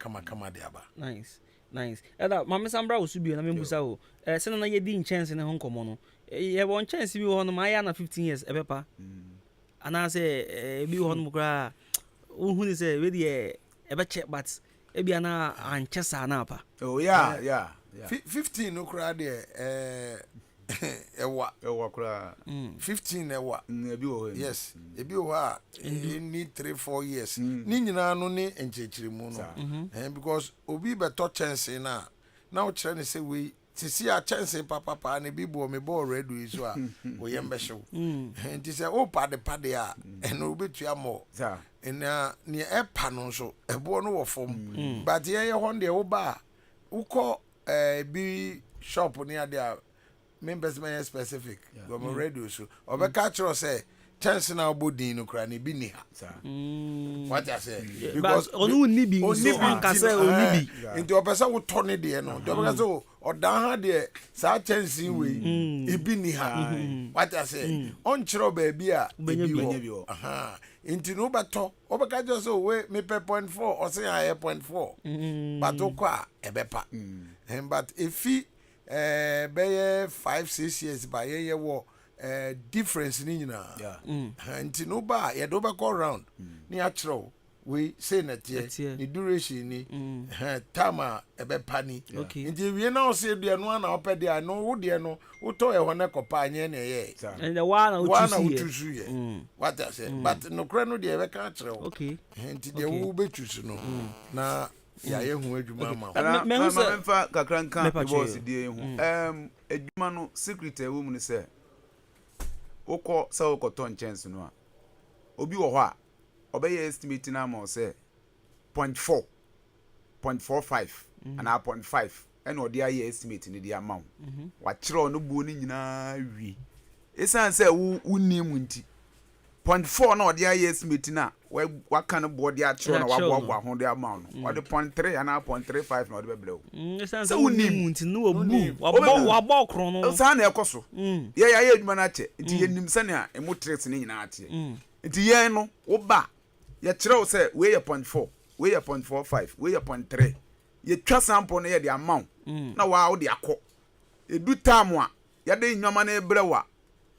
de aba. Nice. Eda mama Sambra osubio na membusa o. Se na ye di chance ne ho nkomo no. Ye won chance bi ho no ma ya na 15 years ebepa. Ana se bi ho no kra hu ni se we de ebe check but e bia na anche sa na apa. Oh yeah. 15 no kra de ewa kra 15 ewa ebi wo yes ebi wo a ni 3-4 years ni nyina no ni enchechirimu no because obi beto chance na o kire ne say we sisi a chance papa na bi bo me bo ready so a wo yembe hyew enti say o pade a eno obetu amo na ne epa no so ebo no wo fom but ye honde wo ba uko bi shop ni ade a members may specific go mo radio so obeka chiro say chance na obodin no kra na bi ni ha what I say because onu ni bi so anka say onu bi nti opesa wo to ne de no do obeka so odan ha de sa chance we e bi ni ha what I say on chiro ba bi a bi wo aha nti no beto obeka just so we me 0.4 or say 0.4 but okwa ebepa but if be 5-6 years by ye wo difference ni nyina nti no ba ye do be go round ni achro we say na tie ni duration ni tama ebe pani nti we na o say de no na opede a no wo de no wo to e ho na kopa anye na ye and the one utusu ye what I say but no kra no de be ka achro nti de wo be tusu no na ya ye hu adwuma ma me fa kakranka boss die hu adwuma no secret e wo mu ni se wokọ sa wokọtọ chance no a obi wo ho a obeye estimate na ma se 0.4 0.45 and 0.5 and odi aye estimate ni di amount wa kire no buo ni nyina wi esan se wo ni mu nti 0.4 na odi aye estimate na wa kan bo di a kire na wa bo ho di amount no odi 0.3 and 0.35 na odi beble wo esan se wo ni mu nti no obu wa bo kro no sa na ekoso ye ya ye adwuma na che nti ye nim se na emo tricks ni nyina atie nti ye no wo ba ye kire wo se we ye 0.4 we ye 0.45 we ye 0.3 ye twa sample na ye di amount na wa wo di akọ edu time a ye de nnwama na ebre wa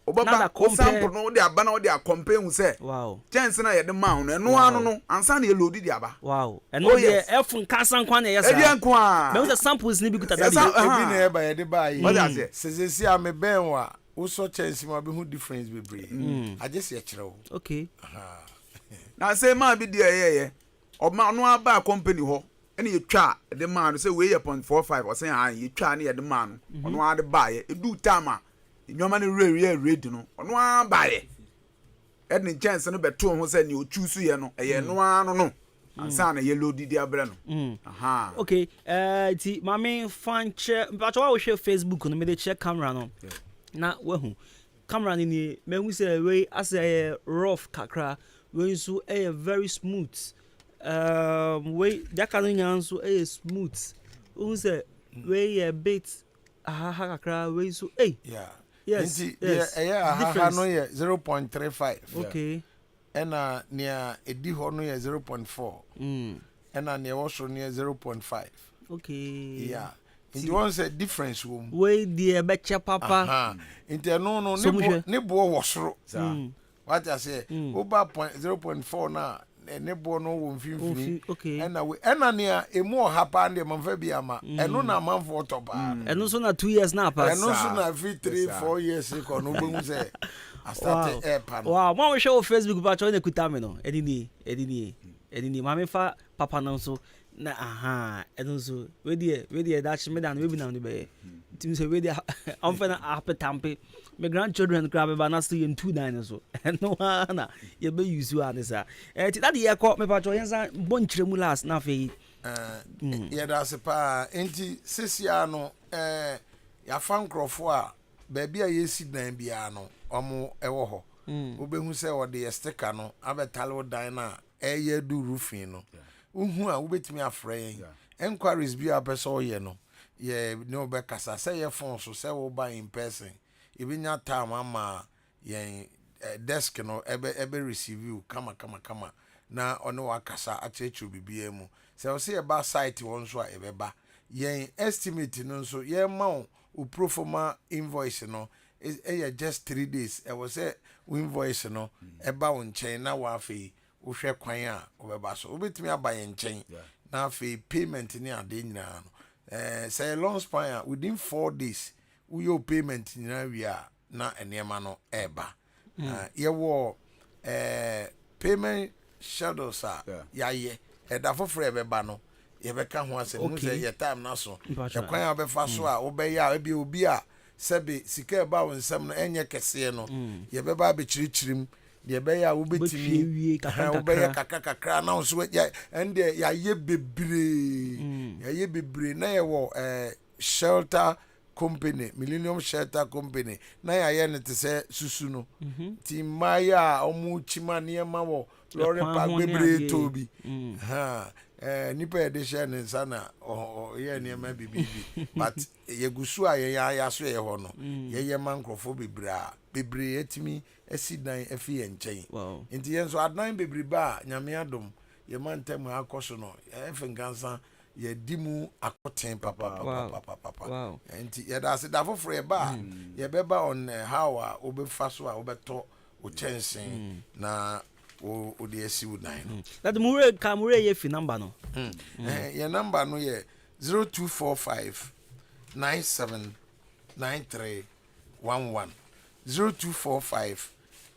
obaba sample no de aba na de compare hu say wow chance na ye de ma no eno anu no ansa na ye load di aba wow eno de efun kansan kwan na ye sa e de nko a me say samples ni bi kuta da bi na ye ba ye de ba yi sesesi a me ben wa wo so chance ma be hu difference be bre I just ye kire wo okay na say ma bi de ye obma no aba company ho ene ye twa de ma no say we ye 0.45 o say ye twa na ye de ma no ono ade ba ye edu time nyoma ne ready no ono abaye edin chance no beto ho say ni o choose ye no eye no anu no ansa na ye load di abre no aha okay ti mama fan che but wa share Facebook no me dey check camera no na wahu camera ni me hu say we as a rough kakra we so very smooth we that can nyanso smooth hu say we a bit kakra we so yeah yes no ye 0.35 okay ena nia edi ho no ye 0.4 ena nia wo so no ye 0.5 okay yeah it was a difference room we die be che papa inte no ne bo wo soro what I say over 0.4 na ne bo no wo mfimfini ena nia emu hapa ande manfa bi ama eno na manfo topa eno so na 2 years na pass eno so na 3-4 years ko no bo mu say I started airpan wow mo show Facebook ba cho ne kuta me no edini mama fa papa no so na aha ɛno nso we dey that me dan we bi na no be tim say we dey am fa na apetampe my grandchildren grab ba na still in 29 so no na ye be use you and sa ti that ye ko me pa cho yensa bonchire mu last na fe ye da se pa enti sesia no ya fa nkrofo a ba bia ye si dan bia no omo ewo ho obehu se o de sticker no abetale dan na eye du roofing no uhu a wobetimi afra yen enquiries bia person ye no ye no be kasa say ye phone so say wo buy in person ibinya time ama yen desk no ebe receive you kama na ono wakasa achechu bibia mu say o say ba site won so a ebeba yen estimate no so ye ma o proforma invoice no just 3 days e was say invoice no eba won chen na wa fe wo hwe kwan a obeba so obetimi abaye nchen na fe payment ni ade nyina no say long span within 4 days we your payment nyina wi a na enema no eba ye wo payment schedules a yaye da foforo ebeba no ye beka ho ase no say ye time na so ye kwan a befa so a obeya ebi obi a sebe sika eba won nsam no enye kese no ye beba be chirichirim de beya wo betimi obeya kakakakra na so ende yaye bebre na ye wo shelter company Millennium Shelter Company na yaye ne te se susu no ti maya omu chima ne ma wo lorry park bebre tobi nipa de share ne sana ye ne ma bibi but ye gusu a ye ya so ye ho no ye mankrofo bebre etimi esidan efi ye nchen enti ye so adan bebre ba nyame adom ye mantem akoso no efengansa ye dimu akoten papa enti ye da se da foforo ye ba ye beba on how a obefa so a obeto o chensen na o de esi udan that mure ye fi number no your number no ye 0245 979311 0245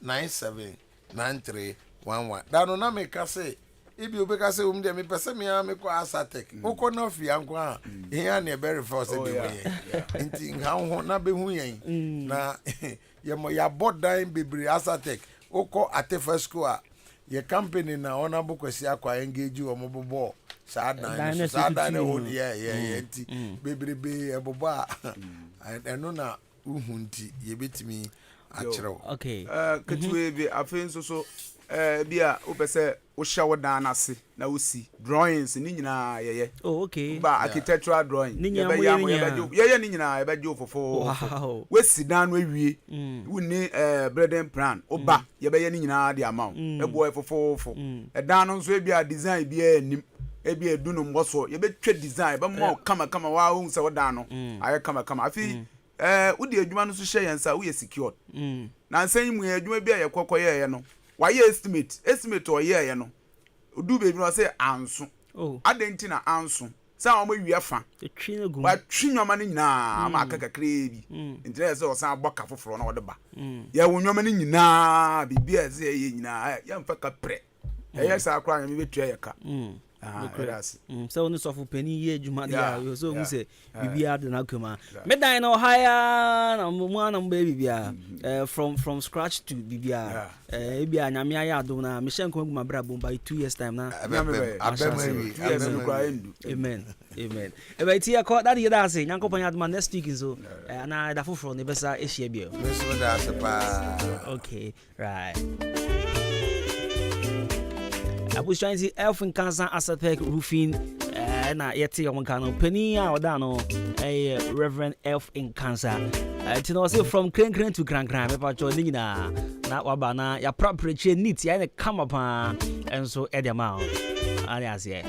979311 da no na me ka say ibi obeka say de me pese me a me ko asatek oko na fi anko a here na be refer say be we enti nga ho na be hu yen na ye mo ya bodan bebre asatek oko atefa school a ye company na ona bukwesi akwa engage wo mo bobo sadan ho ye enti bebrebe ebobo a eno na uhunti ye betimi achrew okay ketuwe bi afen so bia opese wo hye dan na se na wo si drawings ni nyina ye okay ba architectural drawing ye ni nyina ye be jo fofo we si dan no awie wo ni building plan oba ye be ye ni nyina de amount e boy fofo dan no so bia design bia anim ebi edu no mboso ye be twa design ba mo kama wa wo se wo dan no aye kama afi wo di adwuma no so hye yensa wo ye secured na nsan mu adwuma bia ye kokoye no why estimate or ye no do baby no say anso adenti na anso sa o ma wi afa wa twinwoma ni nyina ma aka kakra bi ntire say o san aboka foforo na wo de ba ye wonwoma ni nyina bibia say ye nyina ya mfa ka pre ye sa akra ya me betua ye ka so no sofu penny ye juma dia yo so mu say bibia de na kuma me dan no higher na mu na baby bia from scratch to bibia bia nyame aya adom na me shen ko ma bra bom by 2 years time na amen e ba ti akọ that ye da say nyankopon ya adom next week so na da foforo ne besa ehia bia me so da se pa okay right I was trying to Ahenkan Asatek roofing na yeti omonkano penny a oda no Reverend Ahenkan it no say from crane to grand me pa cho ni na waba na ya property neat ya ne come pa and so e dem out ani ase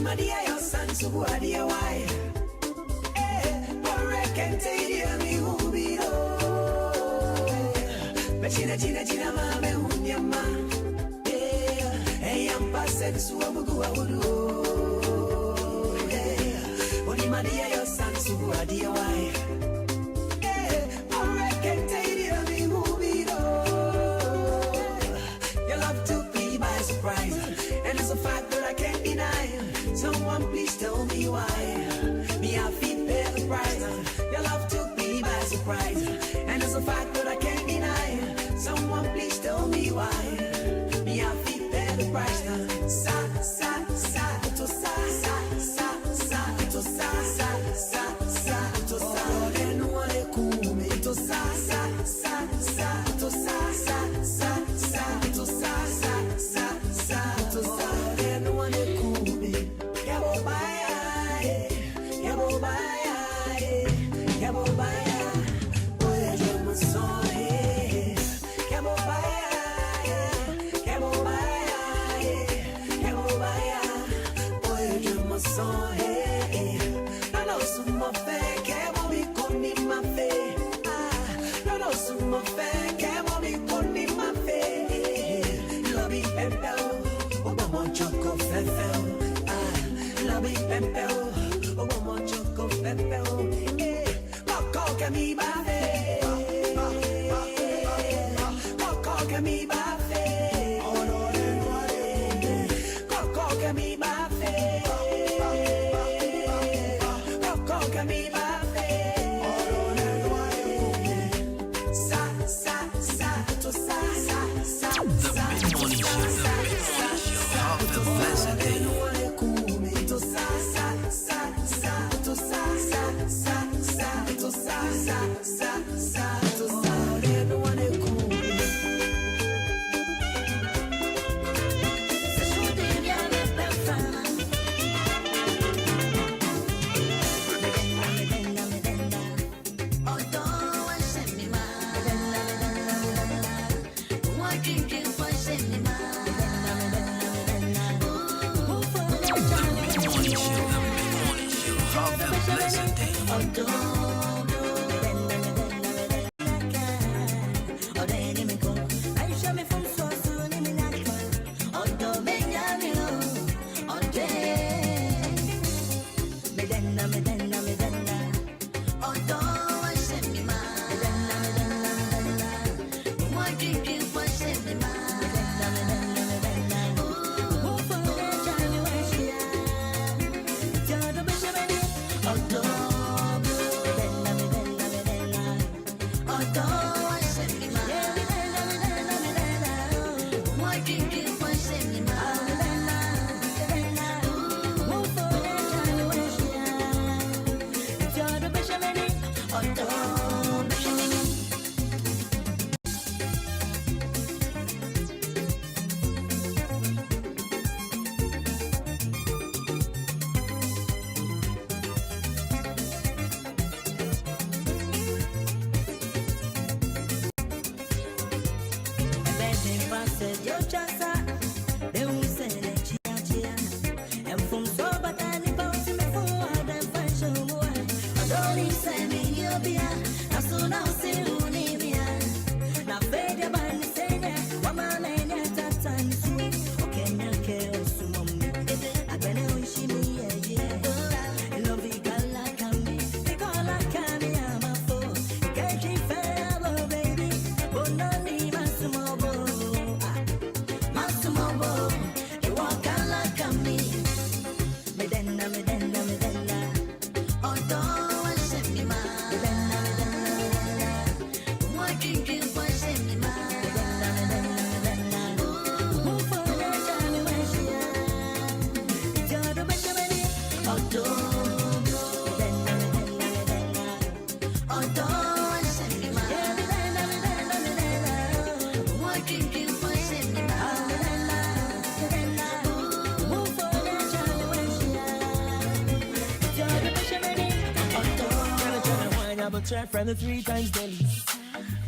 Maria, your son, so what do you why? Your love took me by surprise, and it's a fact that I can't deny. Someone please tell me why. Me I feel pay the price. Your love took me by surprise, and it's a fact that I can't deny. Someone please tell me why. Me I feel pay the price. Sa sa sa to sa sa sa sa to sa sa sa sa to sa. Oh, no one come to sa sa sa sa to sa sa sa sa to sa sa sa sa to sa. No one come. Yabo baya, yabo baya, yabo baya. Boy, you must say, yabo baya, yabo baya, yabo baya. Boy, you must say, no sumo fe, yabo mi koni ma fe. No sumo fe, yabo mi koni ma fe. Lobby empel, obo choco fefel. Lobby empel, obo choco fefel. Coco que mi bafe, coco que mi bafe, coco que mi bafe, coco que mi bafe. Sa sa sa to sa sa sa sa. Mid-morning show. Have a blessed day. To sa sa sa sa to sa sa sa sa to sa sa sa sa to sa. Everyone cool. Se chuta e via me perfama. Odo wa shenima. Wa drinking for shenima. Have a blessed day. Try friend 3 times daily.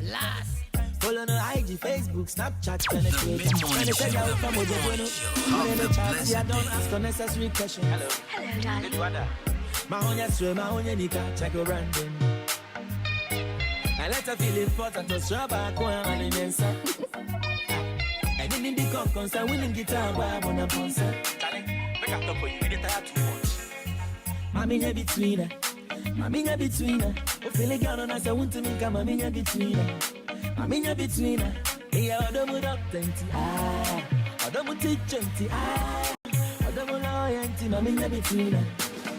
Last. Follow no IG, Facebook, Snapchat, penetrate. When they tell you how come with the one, when they chat, you don't ask unnecessary questions. Hello. Hello, darling. My own yes, my own nika, check your random. I let her feel important to strap back on my mensa. And then in the concert, winning guitar, I'm on a concert. Make up top for you, you tired too much. Mammy, between her. Mammy, between her. Oh, feel like I want to make a mammy between her. Mammy, between her. Yeah, I don't put up 20. I don't teach 20. I don't loyalty, mammy, between her.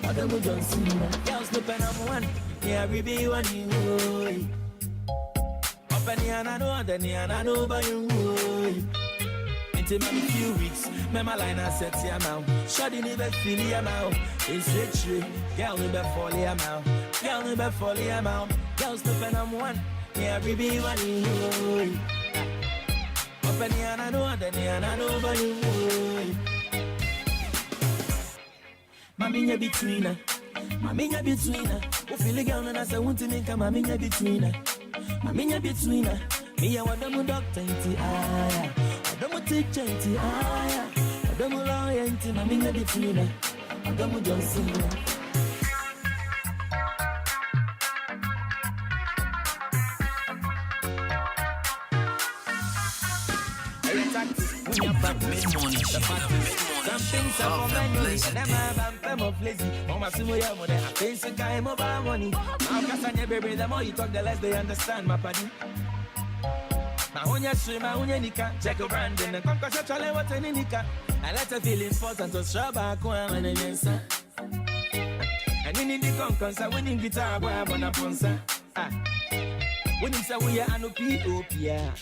I don't John Cena. Girls, no pen, I'm one. Yeah, we be one you. Open the hand, I know by you. Into my few weeks, my line I set here now. Shoddy never feel here now. It's rich, girl never fall here now. Girl never fall here now. Girls no pen I'm one. Yeah, we be one you. Open the hand I know by you. Maminya between her. Maminya between her. Who feel the girl and I say want to make a maminya between her. Maminya between her. Me I want them doctor into eye. Don't teach anti aya. Don't lie anti mammy between her. Don't John Cena. Mid-morning show. Some things are for many. Never have of lazy. Mama Simoya, mother, I think so kind of money. Now, Cassania, baby, the more you talk, the less they understand, my paddy. Mahunya swim, mahunya nika, check a brand in the concourse, chale what any nika. I let her feel important to straba, and a yensa. And in the concourse, I winning guitar, boy, I'm on a ponsa. When you say we are an P.O.P.A.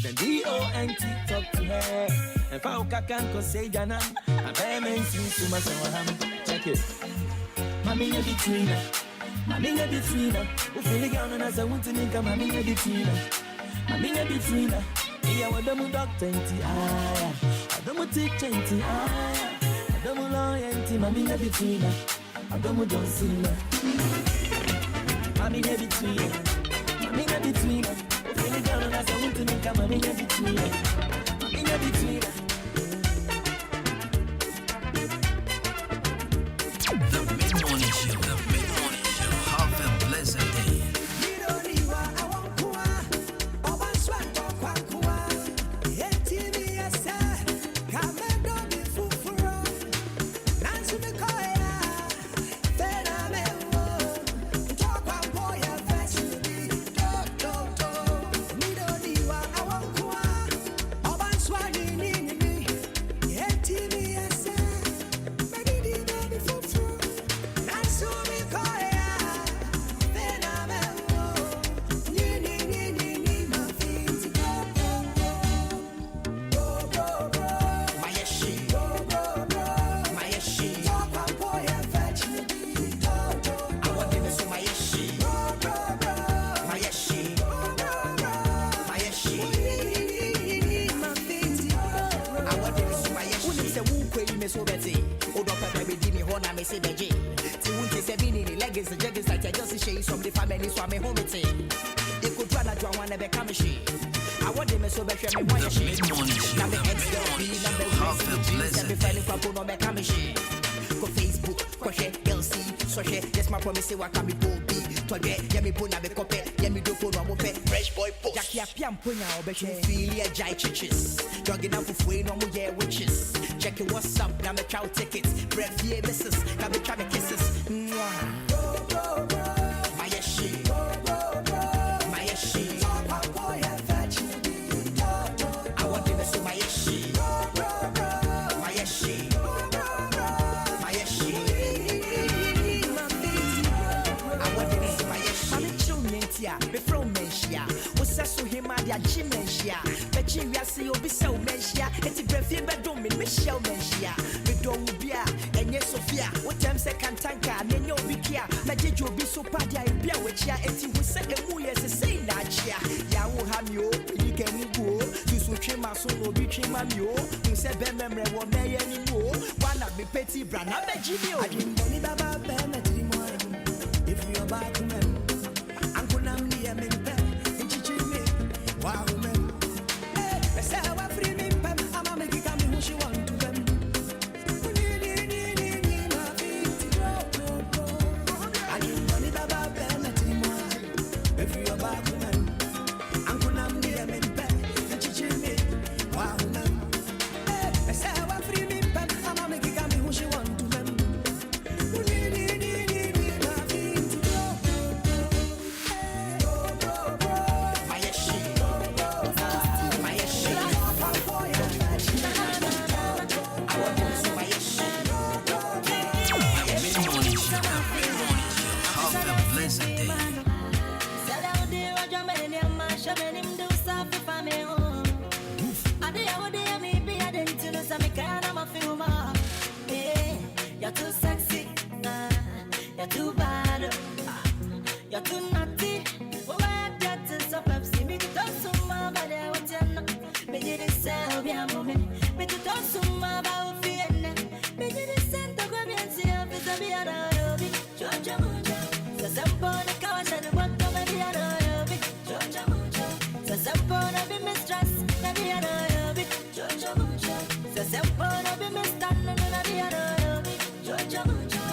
Then D.O.N.T. talk to her. And Pauka can't say Janam, a bear man seems to myself. Check it. Mammy, between her. Mammy, between her. Who feel the gown as I want to make a mammy between her. Mammy between her. Me I want them doctor into eye. I don't teach into eye. I don't loyalty. Mammy between her. I don't John Cena. Mammy between her. Mammy between her. Who feel the girl as I want to make a mammy between her. Mammy between her. The Mid-Morning Show. The Mid-Morning Show. Have a blessed day. Jogging up for no more yeah witches. Checking what's up, now me chow tickets. Breath yeah misses, now me try me kisses. My yeshi, my yeshi. I want to miss my yeshi, my yeshi, my yeshi. I want to miss my yeshi. I'm children here, be from Asia. What's that so him and ya Jimensia? We are seeing Obisa Mensia, it's a breath bedroom in Michelle Mensia. We don't be and yes, Sophia. What time second tanker, and then you'll be here. Magic will be so party, I bear with ya, and we say a moo as a say that ya. Ya will have you, you can go to switch my soul or be trim my mule. You said, Ben memory won't marry anymore. One of me petty brand, I bet you. I didn't money Baba Ben at if you're back to me. Uncle Namni, I'm in bed, and teaching me. Wow, man. If you're back You're too sexy, you're too bad, you're too naughty. Why get to so Pepsi? Me to talk so much about what you're not. Me did sell me a moment. Me to talk so much about feeling. Me did send to grab and see if it's a be a lobby. Georgia Muja, so simple the couch and the bottom maybe a lobby. Georgia Muja, so simple to be mistress maybe a lobby. Georgia Muja, so simple to be mistress maybe a lobby. Georgia Muja.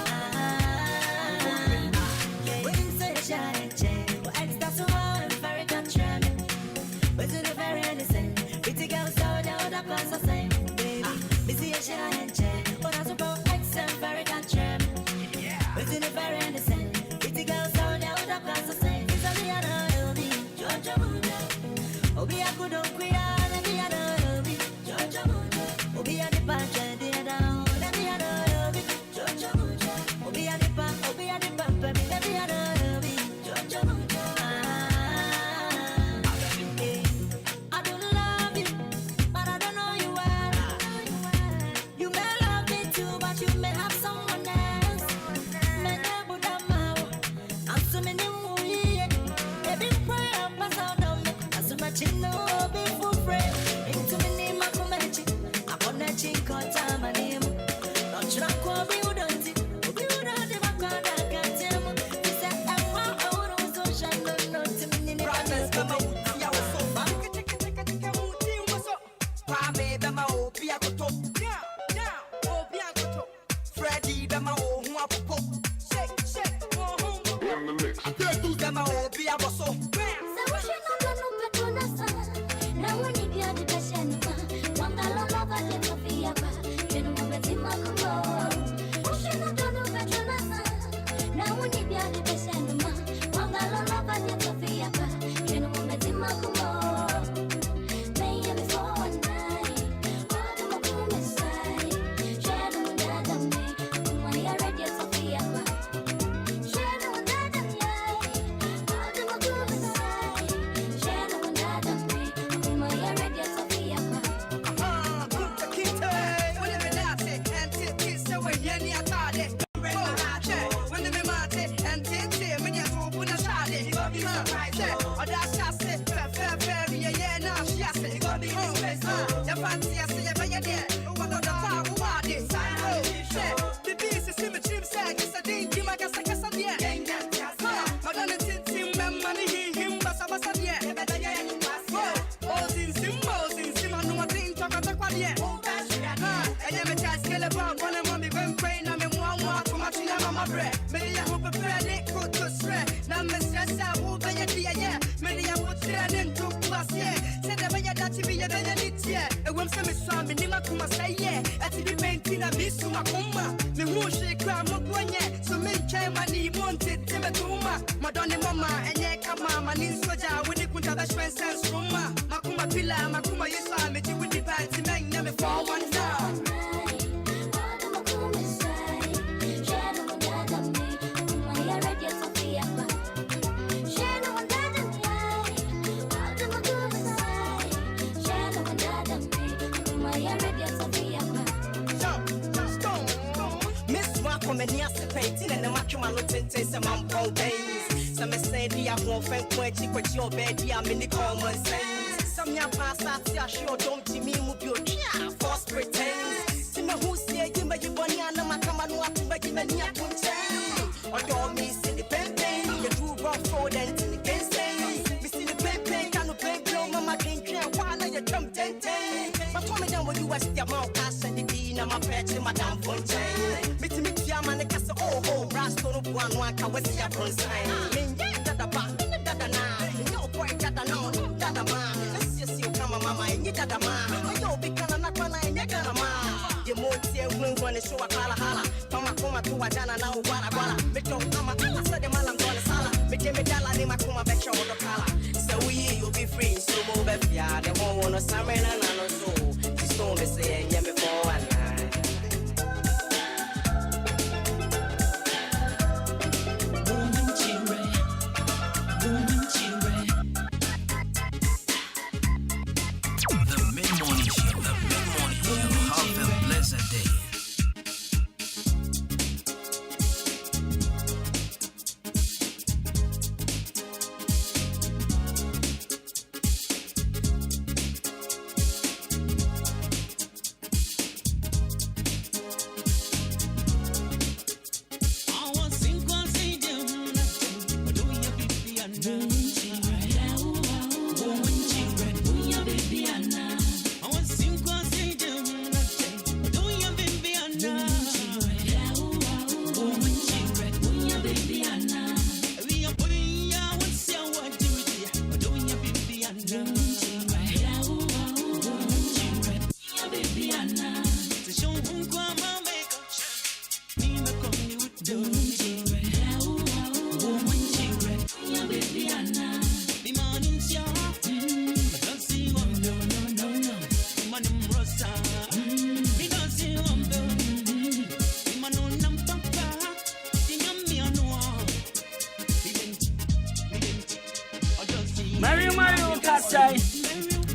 Mario Kasai.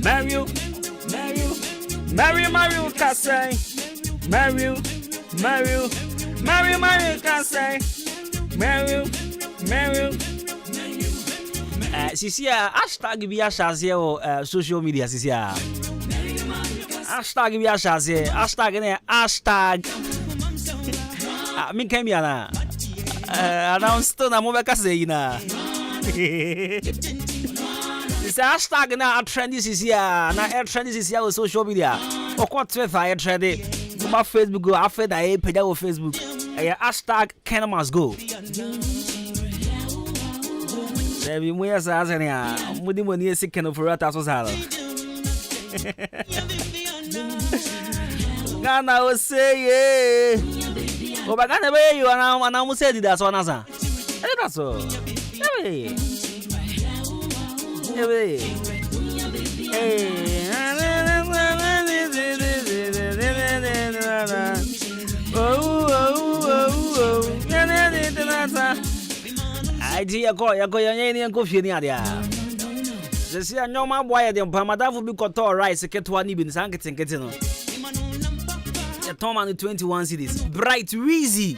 Mario Kasai. Mario Kasai. Mario. Sisia hashtag bi ashazie o social media sisia. Hashtag bi ashazie. Hashtag ne hashtag. Mi kemi ana. Announce to na mo be kase na. This hashtag na trendy sisia na trendy sisia o social media. Okwa Twitter trendy. Go Facebook go after that page on Facebook. Hashtag Ken must go. Baby, we are Sazania. Mudi money is sick and for us as well. Gana was say, oh, but Gana Bay, you are now, and I almost said that's one answer. That's all. Idea go any go fini adia. The see a normal boy dem pamada fu bi koto rice ketwa ni bin sanketenkete no. The Tom and 21 cities. Bright Weezy.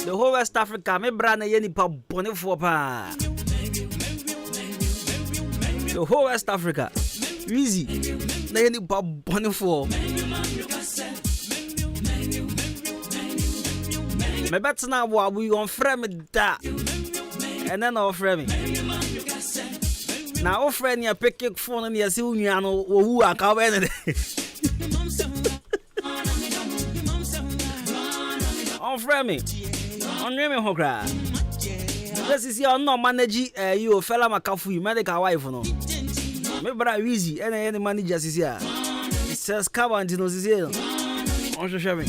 The whole West Africa me bra na ye nipa bone fo pa. The whole West Africa. Weezy. Na ye nipa bone fo. Me better now we on frame that and then off frame now off friend ya pick your phone and ya see you know who are coming on frame on me hokra this is your no manage you fella makafu you medical wife no me bra Weezy any manager is here it says come on you know is here on show me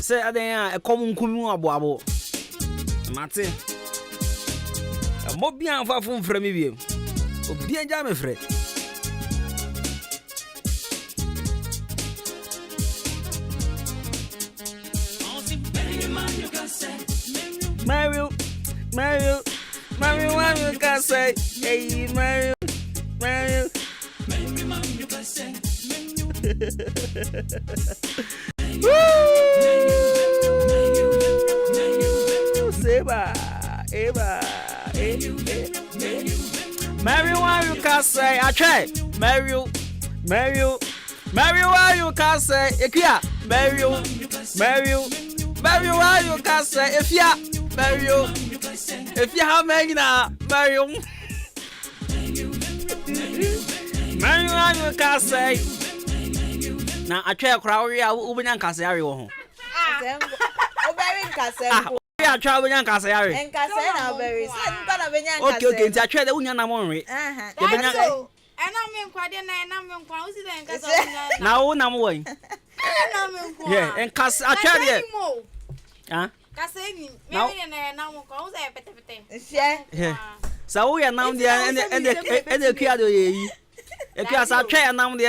say adan a common abo mate mo bia anfa fun frɛ me biem obi anja me frɛ Mario you can say hey Mario Eba. Mary, why you can't say? I try. Mary, why you can't say? Ikia, Mary, why you can't say? If you have many now, Mary, why you can't say? Now I try a crowd. I will be on Casari. I try when Casari. And Casari, very okay, I try the Union Amori. And I'm quite a now, I'm going. Yeah, and Cass, I try it. Huh? Yeah. So we are now there and the Kiado. If you are trying now, the